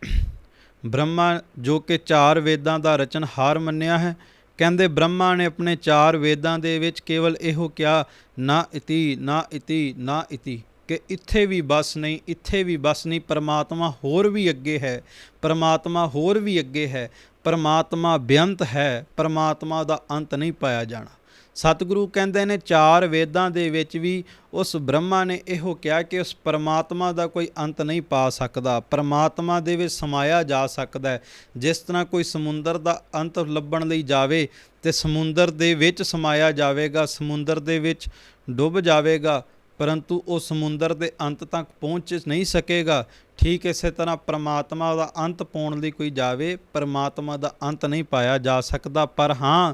ਬ੍ਰਹਮਾ ਜੋ ਕਿ 4 ਵੇਦਾਂ ਦਾ ਰਚਨਹਾਰ ਮੰਨਿਆ ਹੈ, ਕਹਿੰਦੇ ਬ੍ਰਹਮਾ ਨੇ ਆਪਣੇ 4 ਵੇਦਾਂ ਦੇ ਵਿੱਚ ਕੇਵਲ ਇਹੋ ਕਿਹਾ ਨਾ ਇਤੀ ਨਾ ਇਤੀ ਨਾ ਇਤੀ, ਕਿ ਇੱਥੇ ਵੀ ਬਸ ਨਹੀਂ, ਇੱਥੇ ਵੀ ਬਸ ਨਹੀਂ, ਪਰਮਾਤਮਾ ਹੋਰ ਵੀ ਅੱਗੇ ਹੈ, ਪਰਮਾਤਮਾ ਹੋਰ ਵੀ ਅੱਗੇ ਹੈ, ਪਰਮਾਤਮਾ ਬੇਅੰਤ ਹੈ, ਪਰਮਾਤਮਾ ਦਾ ਅੰਤ ਨਹੀਂ ਪਾਇਆ ਜਾਣਾ। ਸਤਿਗੁਰੂ ਕਹਿੰਦੇ ਨੇ 4 ਵੇਦਾਂ ਦੇ ਵਿੱਚ ਵੀ ਉਸ ਬ੍ਰਹਮਾ ਨੇ ਇਹੋ ਕਿਹਾ ਕਿ ਉਸ ਪਰਮਾਤਮਾ ਦਾ ਕੋਈ ਅੰਤ ਨਹੀਂ ਪਾ ਸਕਦਾ, ਪਰਮਾਤਮਾ ਦੇ ਵਿੱਚ ਸਮਾਇਆ ਜਾ ਸਕਦਾ ਹੈ। ਜਿਸ ਤਰ੍ਹਾਂ ਕੋਈ ਸਮੁੰਦਰ ਦਾ ਅੰਤ ਲੱਭਣ ਲਈ ਜਾਵੇ ਅਤੇ ਸਮੁੰਦਰ ਦੇ ਵਿੱਚ ਸਮਾਇਆ ਜਾਵੇਗਾ, ਸਮੁੰਦਰ ਦੇ ਵਿੱਚ ਡੁੱਬ ਜਾਵੇਗਾ, ਪਰੰਤੂ ਉਹ ਸਮੁੰਦਰ ਦੇ ਅੰਤ ਤੱਕ ਪਹੁੰਚ ਨਹੀਂ ਸਕੇਗਾ। ਠੀਕ ਇਸੇ ਤਰ੍ਹਾਂ ਪਰਮਾਤਮਾ ਦਾ ਅੰਤ ਪਾਉਣ ਲਈ ਕੋਈ ਜਾਵੇ, ਪਰਮਾਤਮਾ ਦਾ ਅੰਤ ਨਹੀਂ ਪਾਇਆ ਜਾ ਸਕਦਾ। ਪਰ ਹਾਂ,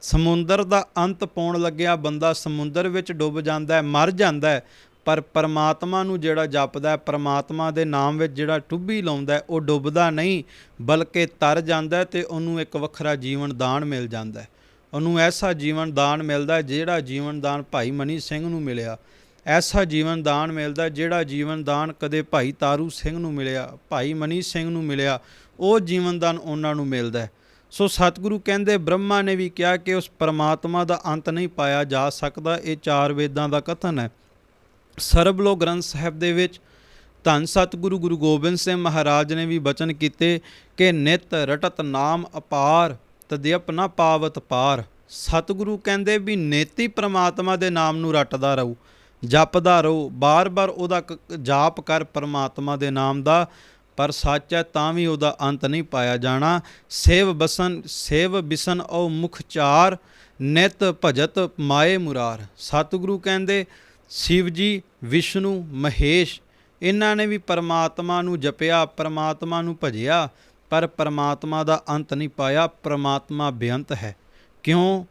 ਸਮੁੰਦਰ ਦਾ ਅੰਤ ਪਾਉਣ ਲੱਗਿਆ ਬੰਦਾ ਸਮੁੰਦਰ ਵਿੱਚ ਡੁੱਬ ਜਾਂਦਾ ਹੈ, ਮਰ ਜਾਂਦਾ ਹੈ, ਪਰ ਪਰਮਾਤਮਾ ਨੂੰ ਜਿਹੜਾ ਜਪਦਾ, ਪਰਮਾਤਮਾ ਦੇ ਨਾਮ ਵਿੱਚ ਜਿਹੜਾ ਟੁੱਬੀ ਲਾਉਂਦਾ, ਉਹ ਡੁੱਬਦਾ ਨਹੀਂ ਬਲਕਿ ਤਰ ਜਾਂਦਾ ਅਤੇ ਉਹਨੂੰ ਇੱਕ ਵੱਖਰਾ ਜੀਵਨ ਦਾਨ ਮਿਲ ਜਾਂਦਾ। ਉਹਨੂੰ ਐਸਾ ਜੀਵਨ ਦਾਨ ਮਿਲਦਾ ਜਿਹੜਾ ਜੀਵਨ ਦਾਨ ਭਾਈ ਮਨੀ ਸਿੰਘ ਨੂੰ ਮਿਲਿਆ, ਐਸਾ ਜੀਵਨ ਦਾਨ ਮਿਲਦਾ ਜਿਹੜਾ ਜੀਵਨ ਦਾਨ ਕਦੇ ਭਾਈ ਤਾਰੂ ਸਿੰਘ ਨੂੰ ਮਿਲਿਆ, ਭਾਈ ਮਨੀ ਸਿੰਘ ਨੂੰ ਮਿਲਿਆ, ਉਹ ਜੀਵਨ ਦਾਨ ਉਹਨਾਂ ਨੂੰ ਮਿਲਦਾ। ਸੋ ਸਤਿਗੁਰੂ ਕਹਿੰਦੇ ਬ੍ਰਹਮਾ ਨੇ ਵੀ ਕਿਹਾ ਕਿ ਉਸ ਪਰਮਾਤਮਾ ਦਾ ਅੰਤ ਨਹੀਂ ਪਾਇਆ ਜਾ ਸਕਦਾ। ਇਹ 4 ਵੇਦਾਂ ਦਾ ਕਥਨ ਹੈ। ਸਰਬਲੋਕ ਗ੍ਰੰਥ ਸਾਹਿਬ ਦੇ ਵਿੱਚ ਧੰਨ ਸਤਿਗੁਰੂ ਗੁਰੂ ਗੋਬਿੰਦ ਸਿੰਘ ਮਹਾਰਾਜ ਨੇ ਵੀ ਬਚਨ ਕੀਤੇ ਕਿ ਨਿਤ ਰਟਤ ਨਾਮ ਅਪਾਰ, ਤਦਿਅਪ ਨਾ ਪਾਵਤ ਪਾਰ। ਸਤਿਗੁਰੂ ਕਹਿੰਦੇ ਵੀ ਨੇਤੀ ਪਰਮਾਤਮਾ ਦੇ ਨਾਮ ਨੂੰ ਰਟਦਾ ਰਹੋ, ਜਪਦਾ ਰਹੋ, ਬਾਰ-ਬਾਰ ਉਹਦਾ ਜਾਪ ਕਰ ਪਰਮਾਤਮਾ ਦੇ ਨਾਮ ਦਾ, ਪਰ ਸੱਚ ਹੈ ਤਾਂ ਵੀ ਉਹਦਾ ਅੰਤ ਨਹੀਂ ਪਾਇਆ ਜਾਣਾ। ਸੇਵ ਬਿਸਨ ਓ ਮੁਖ ਚਾਰ, ਨਿਤ ਭਜਤ ਮਾਏ ਮੁਰਾਰ। ਸਤਿਗੁਰੂ ਕਹਿੰਦੇ ਸ਼ਿਵ ਜੀ, ਵਿਸ਼ਨੂੰ, ਮਹੇਸ਼, ਇਹਨਾਂ ਨੇ ਵੀ ਪਰਮਾਤਮਾ ਨੂੰ ਜਪਿਆ, ਪਰਮਾਤਮਾ ਨੂੰ ਭਜਿਆ, ਪਰ ਪਰਮਾਤਮਾ ਦਾ ਅੰਤ ਨਹੀਂ ਪਾਇਆ। ਪਰਮਾਤਮਾ ਬੇਅੰਤ ਹੈ। ਕਿਉਂ?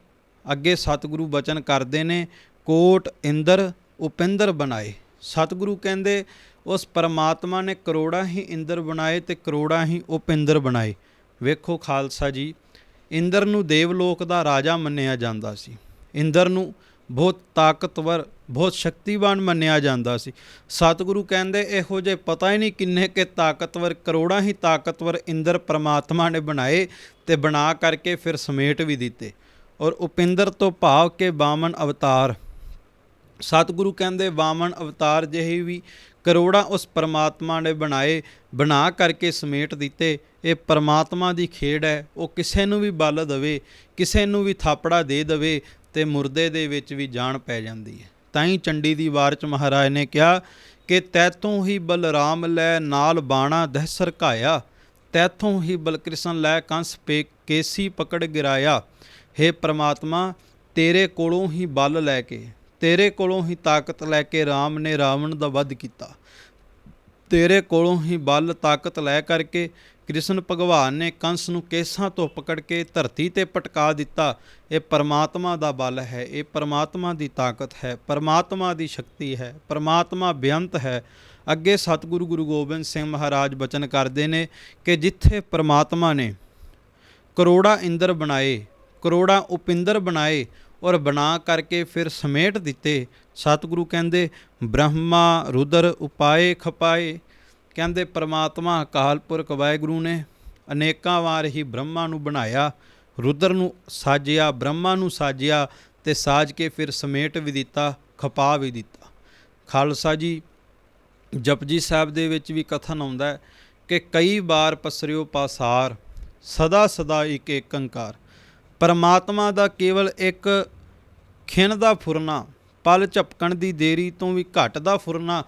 ਅੱਗੇ ਸਤਿਗੁਰੂ ਬਚਨ ਕਰਦੇ ਨੇ ਕੋਟ ਇੰਦਰ ਉਪਿੰਦਰ ਬਣਾਏ। ਸਤਿਗੁਰੂ ਕਹਿੰਦੇ ਉਸ ਪਰਮਾਤਮਾ ਨੇ ਕਰੋੜਾਂ ਹੀ ਇੰਦਰ ਬਣਾਏ ਅਤੇ ਕਰੋੜਾਂ ਹੀ ਉਪਿੰਦਰ ਬਣਾਏ। ਵੇਖੋ ਖਾਲਸਾ ਜੀ, ਇੰਦਰ ਨੂੰ ਦੇਵਲੋਕ ਦਾ ਰਾਜਾ ਮੰਨਿਆ ਜਾਂਦਾ ਸੀ। ਇੰਦਰ ਨੂੰ ਬਹੁਤ ਤਾਕਤਵਰ, ਬਹੁਤ ਸ਼ਕਤੀਵਾਨ ਮੰਨਿਆ ਜਾਂਦਾ ਸੀ। ਸਤਿਗੁਰੂ ਕਹਿੰਦੇ ਇਹੋ ਜਿਹੇ ਪਤਾ ਹੀ ਨਹੀਂ ਕਿੰਨੇ ਕਿ ਤਾਕਤਵਰ, ਕਰੋੜਾਂ ਹੀ ਤਾਕਤਵਰ ਇੰਦਰ ਪਰਮਾਤਮਾ ਨੇ ਬਣਾਏ ਅਤੇ ਬਣਾ ਕਰਕੇ ਫਿਰ ਸਮੇਟ ਵੀ ਦਿੱਤੇ। ਔਰ ਉਪਿੰਦਰ ਤੋਂ ਭਾਵ ਕਿ ਵਾਮਨ ਅਵਤਾਰ। ਸਤਿਗੁਰੂ ਕਹਿੰਦੇ ਵਾਮਨ ਅਵਤਾਰ ਜਿਹੇ ਵੀ ਕਰੋੜਾਂ ਉਸ ਪਰਮਾਤਮਾ ਨੇ ਬਣਾਏ, ਬਣਾ ਕਰਕੇ ਸਮੇਟ ਦਿੱਤੇ। ਇਹ ਪਰਮਾਤਮਾ ਦੀ ਖੇਡ ਹੈ। ਉਹ ਕਿਸੇ ਨੂੰ ਵੀ ਬਲ ਦੇਵੇ, ਕਿਸੇ ਨੂੰ ਵੀ ਥਾਪੜਾ ਦੇ ਦੇਵੇ ਤੇ ਮੁਰਦੇ ਦੇ ਵਿੱਚ ਵੀ ਜਾਨ ਪੈ ਜਾਂਦੀ ਹੈ। ਤਾਂ ਹੀ ਚੰਡੀ ਦੀ ਵਾਰ 'ਚ ਮਹਾਰਾਜ ਨੇ ਕਿਹਾ ਕਿ ਤੈਥੋਂ ਹੀ ਬਲਰਾਮ ਲੈ ਨਾਲ ਬਾਣਾ ਦਹਿ ਸਰਕਾਇਆ, ਤੈਥੋਂ ਹੀ ਬਲਕ੍ਰਿਸ਼ਨ ਲੈ ਕੰਸ ਕੇਸੀ ਪਕੜ ਗਿਰਾਇਆ। ਹੇ ਪਰਮਾਤਮਾ, ਤੇਰੇ ਕੋਲੋਂ ਹੀ ਬਲ ਲੈ ਕੇ, ਤੇਰੇ ਕੋਲੋਂ ਹੀ ਤਾਕਤ ਲੈ ਕੇ ਰਾਮ ਨੇ ਰਾਵਣ ਦਾ ਵੱਧ ਕੀਤਾ। ਤੇਰੇ ਕੋਲੋਂ ਹੀ ਬਲ ਤਾਕਤ ਲੈ ਕਰਕੇ ਕ੍ਰਿਸ਼ਨ ਭਗਵਾਨ ਨੇ ਕੰਸ ਨੂੰ ਕੇਸਾਂ ਤੋਂ ਪਕੜ ਕੇ ਧਰਤੀ 'ਤੇ ਪਟਕਾ ਦਿੱਤਾ। ਇਹ ਪਰਮਾਤਮਾ ਦਾ ਬਲ ਹੈ, ਇਹ ਪਰਮਾਤਮਾ ਦੀ ਤਾਕਤ ਹੈ, ਪਰਮਾਤਮਾ ਦੀ ਸ਼ਕਤੀ ਹੈ, ਪਰਮਾਤਮਾ ਬੇਅੰਤ ਹੈ। ਅੱਗੇ ਸਤਿਗੁਰੂ ਗੁਰੂ ਗੋਬਿੰਦ ਸਿੰਘ ਮਹਾਰਾਜ ਬਚਨ ਕਰਦੇ ਨੇ ਕਿ ਜਿੱਥੇ ਪਰਮਾਤਮਾ ਨੇ ਕਰੋੜਾਂ ਇੰਦਰ ਬਣਾਏ, ਕਰੋੜਾਂ ਉਪਿੰਦਰ ਬਣਾਏ ਔਰ ਬਣਾ ਕਰਕੇ ਫਿਰ ਸਮੇਟ ਦਿੱਤੇ। ਸਤਿਗੁਰੂ ਕਹਿੰਦੇ ਬ੍ਰਹਮਾ ਰੁਦਰ ਉਪਾਏ ਖਪਾਏ। ਕਹਿੰਦੇ ਪਰਮਾਤਮਾ ਅਕਾਲ ਪੁਰਖ ਵਾਹਿਗੁਰੂ ਨੇ ਅਨੇਕਾਂ ਵਾਰ ਹੀ ਬ੍ਰਹਮਾ ਨੂੰ ਬਣਾਇਆ, ਰੁਦਰ ਨੂੰ ਸਾਜਿਆ, ਬ੍ਰਹਮਾ ਨੂੰ ਸਾਜਿਆ ਤੇ ਸਾਜ ਕੇ ਫਿਰ ਸਮੇਟ ਵੀ ਦਿੱਤਾ, ਖਪਾ ਵੀ ਦਿੱਤਾ। ਖਾਲਸਾ ਜੀ, ਜਪਜੀ ਸਾਹਿਬ ਦੇ ਵਿੱਚ ਵੀ ਕਥਨ ਆਉਂਦਾ ਕਿ ਕਈ ਵਾਰ ਪਸਰਿਓ ਪਾਸਾਰ, ਸਦਾ ਸਦਾ ਇੱਕ ਏਕੰਕਾਰ। ਪਰਮਾਤਮਾ ਦਾ ਕੇਵਲ ਇੱਕ ਖਿਣ ਦਾ ਫੁਰਨਾ, ਪਲ ਝਪਕਣ ਦੀ ਦੇਰੀ ਤੋਂ ਵੀ ਘੱਟ ਦਾ ਫੁਰਨਾ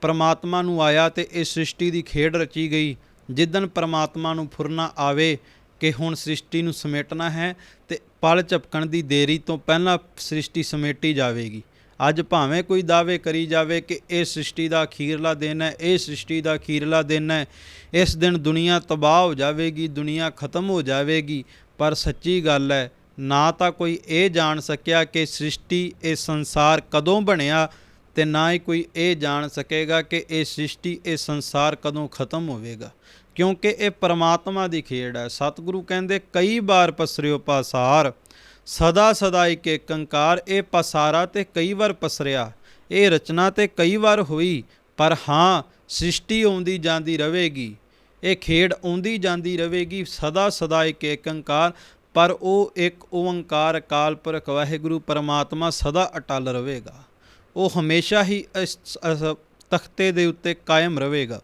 ਪਰਮਾਤਮਾ ਨੂੰ ਆਇਆ ਤੇ ਇਸ ਸ੍ਰਿਸ਼ਟੀ ਦੀ ਖੇਡ ਰਚੀ ਗਈ। ਜਿੱਦਣ ਪਰਮਾਤਮਾ ਨੂੰ ਫੁਰਨਾ ਆਵੇ ਕਿ ਹੁਣ ਸ੍ਰਿਸ਼ਟੀ ਨੂੰ ਸਮੇਟਣਾ ਹੈ ਤੇ ਪਲ ਝਪਕਣ ਦੀ ਦੇਰੀ ਤੋਂ ਪਹਿਲਾਂ ਸ੍ਰਿਸ਼ਟੀ ਸਮੇਟੀ ਜਾਵੇਗੀ। ਅੱਜ ਭਾਵੇਂ ਕੋਈ ਦਾਅਵੇ ਕਰੀ ਜਾਵੇ ਕਿ ਇਹ ਸ੍ਰਿਸ਼ਟੀ ਦਾ ਅਖੀਰਲਾ ਦਿਨ ਹੈ, ਇਹ ਸ੍ਰਿਸ਼ਟੀ ਦਾ ਅਖੀਰਲਾ ਦਿਨ ਹੈ, ਇਸ ਦਿਨ ਦੁਨੀਆ ਤਬਾਹ ਹੋ ਜਾਵੇਗੀ, ਦੁਨੀਆ ਖਤਮ ਹੋ ਜਾਵੇਗੀ, ਪਰ ਸੱਚੀ ਗੱਲ ਹੈ ਨਾ ਤਾਂ ਕੋਈ ਇਹ ਜਾਣ ਸਕਿਆ ਕਿ ਸ੍ਰਿਸ਼ਟੀ, ਇਹ ਸੰਸਾਰ ਕਦੋਂ ਬਣਿਆ ਤੇ ਨਾ ਹੀ ਕੋਈ ਇਹ ਜਾਣ ਸਕੇਗਾ ਕਿ ਇਹ ਸ੍ਰਿਸ਼ਟੀ, ਇਹ ਸੰਸਾਰ ਕਦੋਂ ਖਤਮ ਹੋਵੇਗਾ, ਕਿਉਂਕਿ ਇਹ ਪਰਮਾਤਮਾ ਦੀ ਖੇਡ ਹੈ। ਸਤਿਗੁਰੂ ਕਹਿੰਦੇ ਕਈ ਵਾਰ ਪਸਰਿਓ ਪਾਸਾਰ, ਸਦਾ ਸਦਾ ਇੱਕ ਏਕੰਕਾਰ। ਇਹ ਪਸਾਰਾ ਤੇ ਕਈ ਵਾਰ ਪਸਰਿਆ, ਇਹ ਰਚਨਾ ਤੇ ਕਈ ਵਾਰ ਹੋਈ, ਪਰ ਹਾਂ ਸ੍ਰਿਸ਼ਟੀ ਆਉਂਦੀ ਜਾਂਦੀ ਰਹੇਗੀ, ਇਹ ਖੇਡ ਆਉਂਦੀ ਜਾਂਦੀ ਰਹੇਗੀ, ਸਦਾ ਸਦਾ ਇੱਕ ਏਕੰਕਾਰ। ਪਰ ਉਹ ਇੱਕ ਓੰਕਾਰ ਅਕਾਲ ਪੁਰਖ ਵਾਹਿਗੁਰੂ ਪਰਮਾਤਮਾ ਸਦਾ ਅਟਲ ਰਹੇਗਾ, ਉਹ ਹਮੇਸ਼ਾ ਹੀ ਇਸ ਤਖਤੇ ਦੇ ਉੱਤੇ ਕਾਇਮ ਰਹੇਗਾ।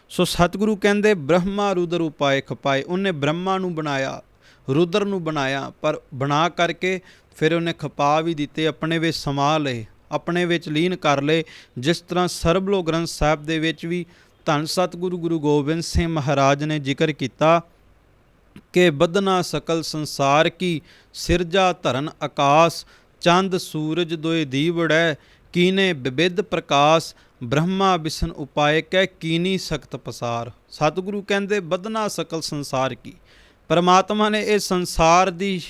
ਸੋ ਸਤਿਗੁਰੂ ਕਹਿੰਦੇ ਬ੍ਰਹਮਾ ਰੁਦਰ ਉਪਾਏ ਖਪਾਏ। ਉਹਨੇ ਬ੍ਰਹਮਾ ਨੂੰ ਬਣਾਇਆ, ਰੁਦਰ ਨੂੰ ਬਣਾਇਆ, ਪਰ ਬਣਾ ਕਰਕੇ ਫਿਰ ਉਹਨੇ ਖਪਾ ਵੀ ਦਿੱਤੇ, ਆਪਣੇ ਵਿੱਚ ਸਮਾ ਲਏ, ਆਪਣੇ ਵਿੱਚ ਲੀਨ ਕਰ ਲਏ। ਜਿਸ ਤਰ੍ਹਾਂ ਸਰਬਲੋ ਗ੍ਰੰਥ ਸਾਹਿਬ ਦੇ ਵਿੱਚ ਵੀ ਧੰਨ ਸਤਿਗੁਰੂ ਗੁਰੂ ਗੋਬਿੰਦ ਸਿੰਘ ਮਹਾਰਾਜ ਨੇ ਜ਼ਿਕਰ ਕੀਤਾ ਕਿ ਬਦਨਾ ਸਕਲ ਸੰਸਾਰ ਕੀ, ਸਿਰਜਾ ਧਰਨ ਆਕਾਸ, ਚੰਦ ਸੂਰਜ ਦੋਏ ਦੀਵੜੈ, ਕੀਨੇ ਵਿਵਿਧ ਪ੍ਰਕਾਸ਼, ਬ੍ਰਹਮਾ ਵਿਸ਼ਨ ਉਪਾਏ ਕਹਿ ਕੀਨੀ ਸਖਤ ਪਸਾਰ। ਸਤਿਗੁਰੂ ਕਹਿੰਦੇ ਬਦਨਾ ਸਕਲ ਸੰਸਾਰ ਕੀ, ਪਰਮਾਤਮਾ ਨੇ ਇਹ ਸੰਸਾਰ ਦੀ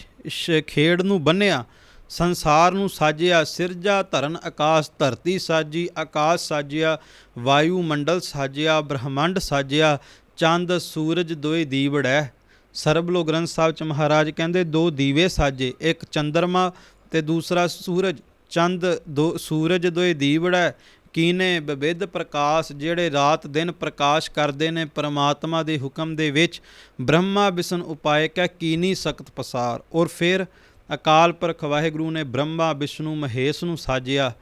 ਖੇਡ ਨੂੰ ਬੰਨਿਆ, ਸੰਸਾਰ ਨੂੰ ਸਾਜਿਆ। ਸਿਰਜਾ ਧਰਨ ਆਕਾਸ਼, ਧਰਤੀ ਸਾਜੀ, ਆਕਾਸ਼ ਸਾਜਿਆ, ਵਾਯੂ ਮੰਡਲ ਸਾਜਿਆ, ਬ੍ਰਹਮੰਡ ਸਾਜਿਆ, ਚੰਦ ਸੂਰਜ ਦੋਏ ਦੀਵੜੈ। ਸਰਬਲੋ ਗ੍ਰੰਥ ਸਾਹਿਬ 'ਚ ਮਹਾਰਾਜ ਕਹਿੰਦੇ ਦੋ ਦੀਵੇ ਸਾਜੇ, ਇੱਕ ਚੰਦਰਮਾ ਤੇ ਦੂਸਰਾ ਸੂਰਜ। ਚੰਦ ਦੋ ਸੂਰਜ ਦੋਏ ਦੀਵੜੈ, ਕੀਨੇ ਵਿਵਿਧ ਪ੍ਰਕਾਸ਼, ਜਿਹੜੇ ਰਾਤ ਦਿਨ ਪ੍ਰਕਾਸ਼ ਕਰਦੇ ਨੇ ਪਰਮਾਤਮਾ ਦੇ ਹੁਕਮ ਦੇ ਵਿੱਚ। ਬ੍ਰਹਮਾ ਵਿਸ਼ਨ ਉਪਾਏ ਕਹਿ ਕੀਨੀ ਸਖਤ ਪਸਾਰ। ਔਰ ਫਿਰ ਅਕਾਲ ਪੁਰਖ ਵਾਹਿਗੁਰੂ ਨੇ ਬ੍ਰਹਮਾ ਵਿਸ਼ਨੂੰ ਮਹੇਸ਼ ਨੂੰ ਸਾਜਿਆ।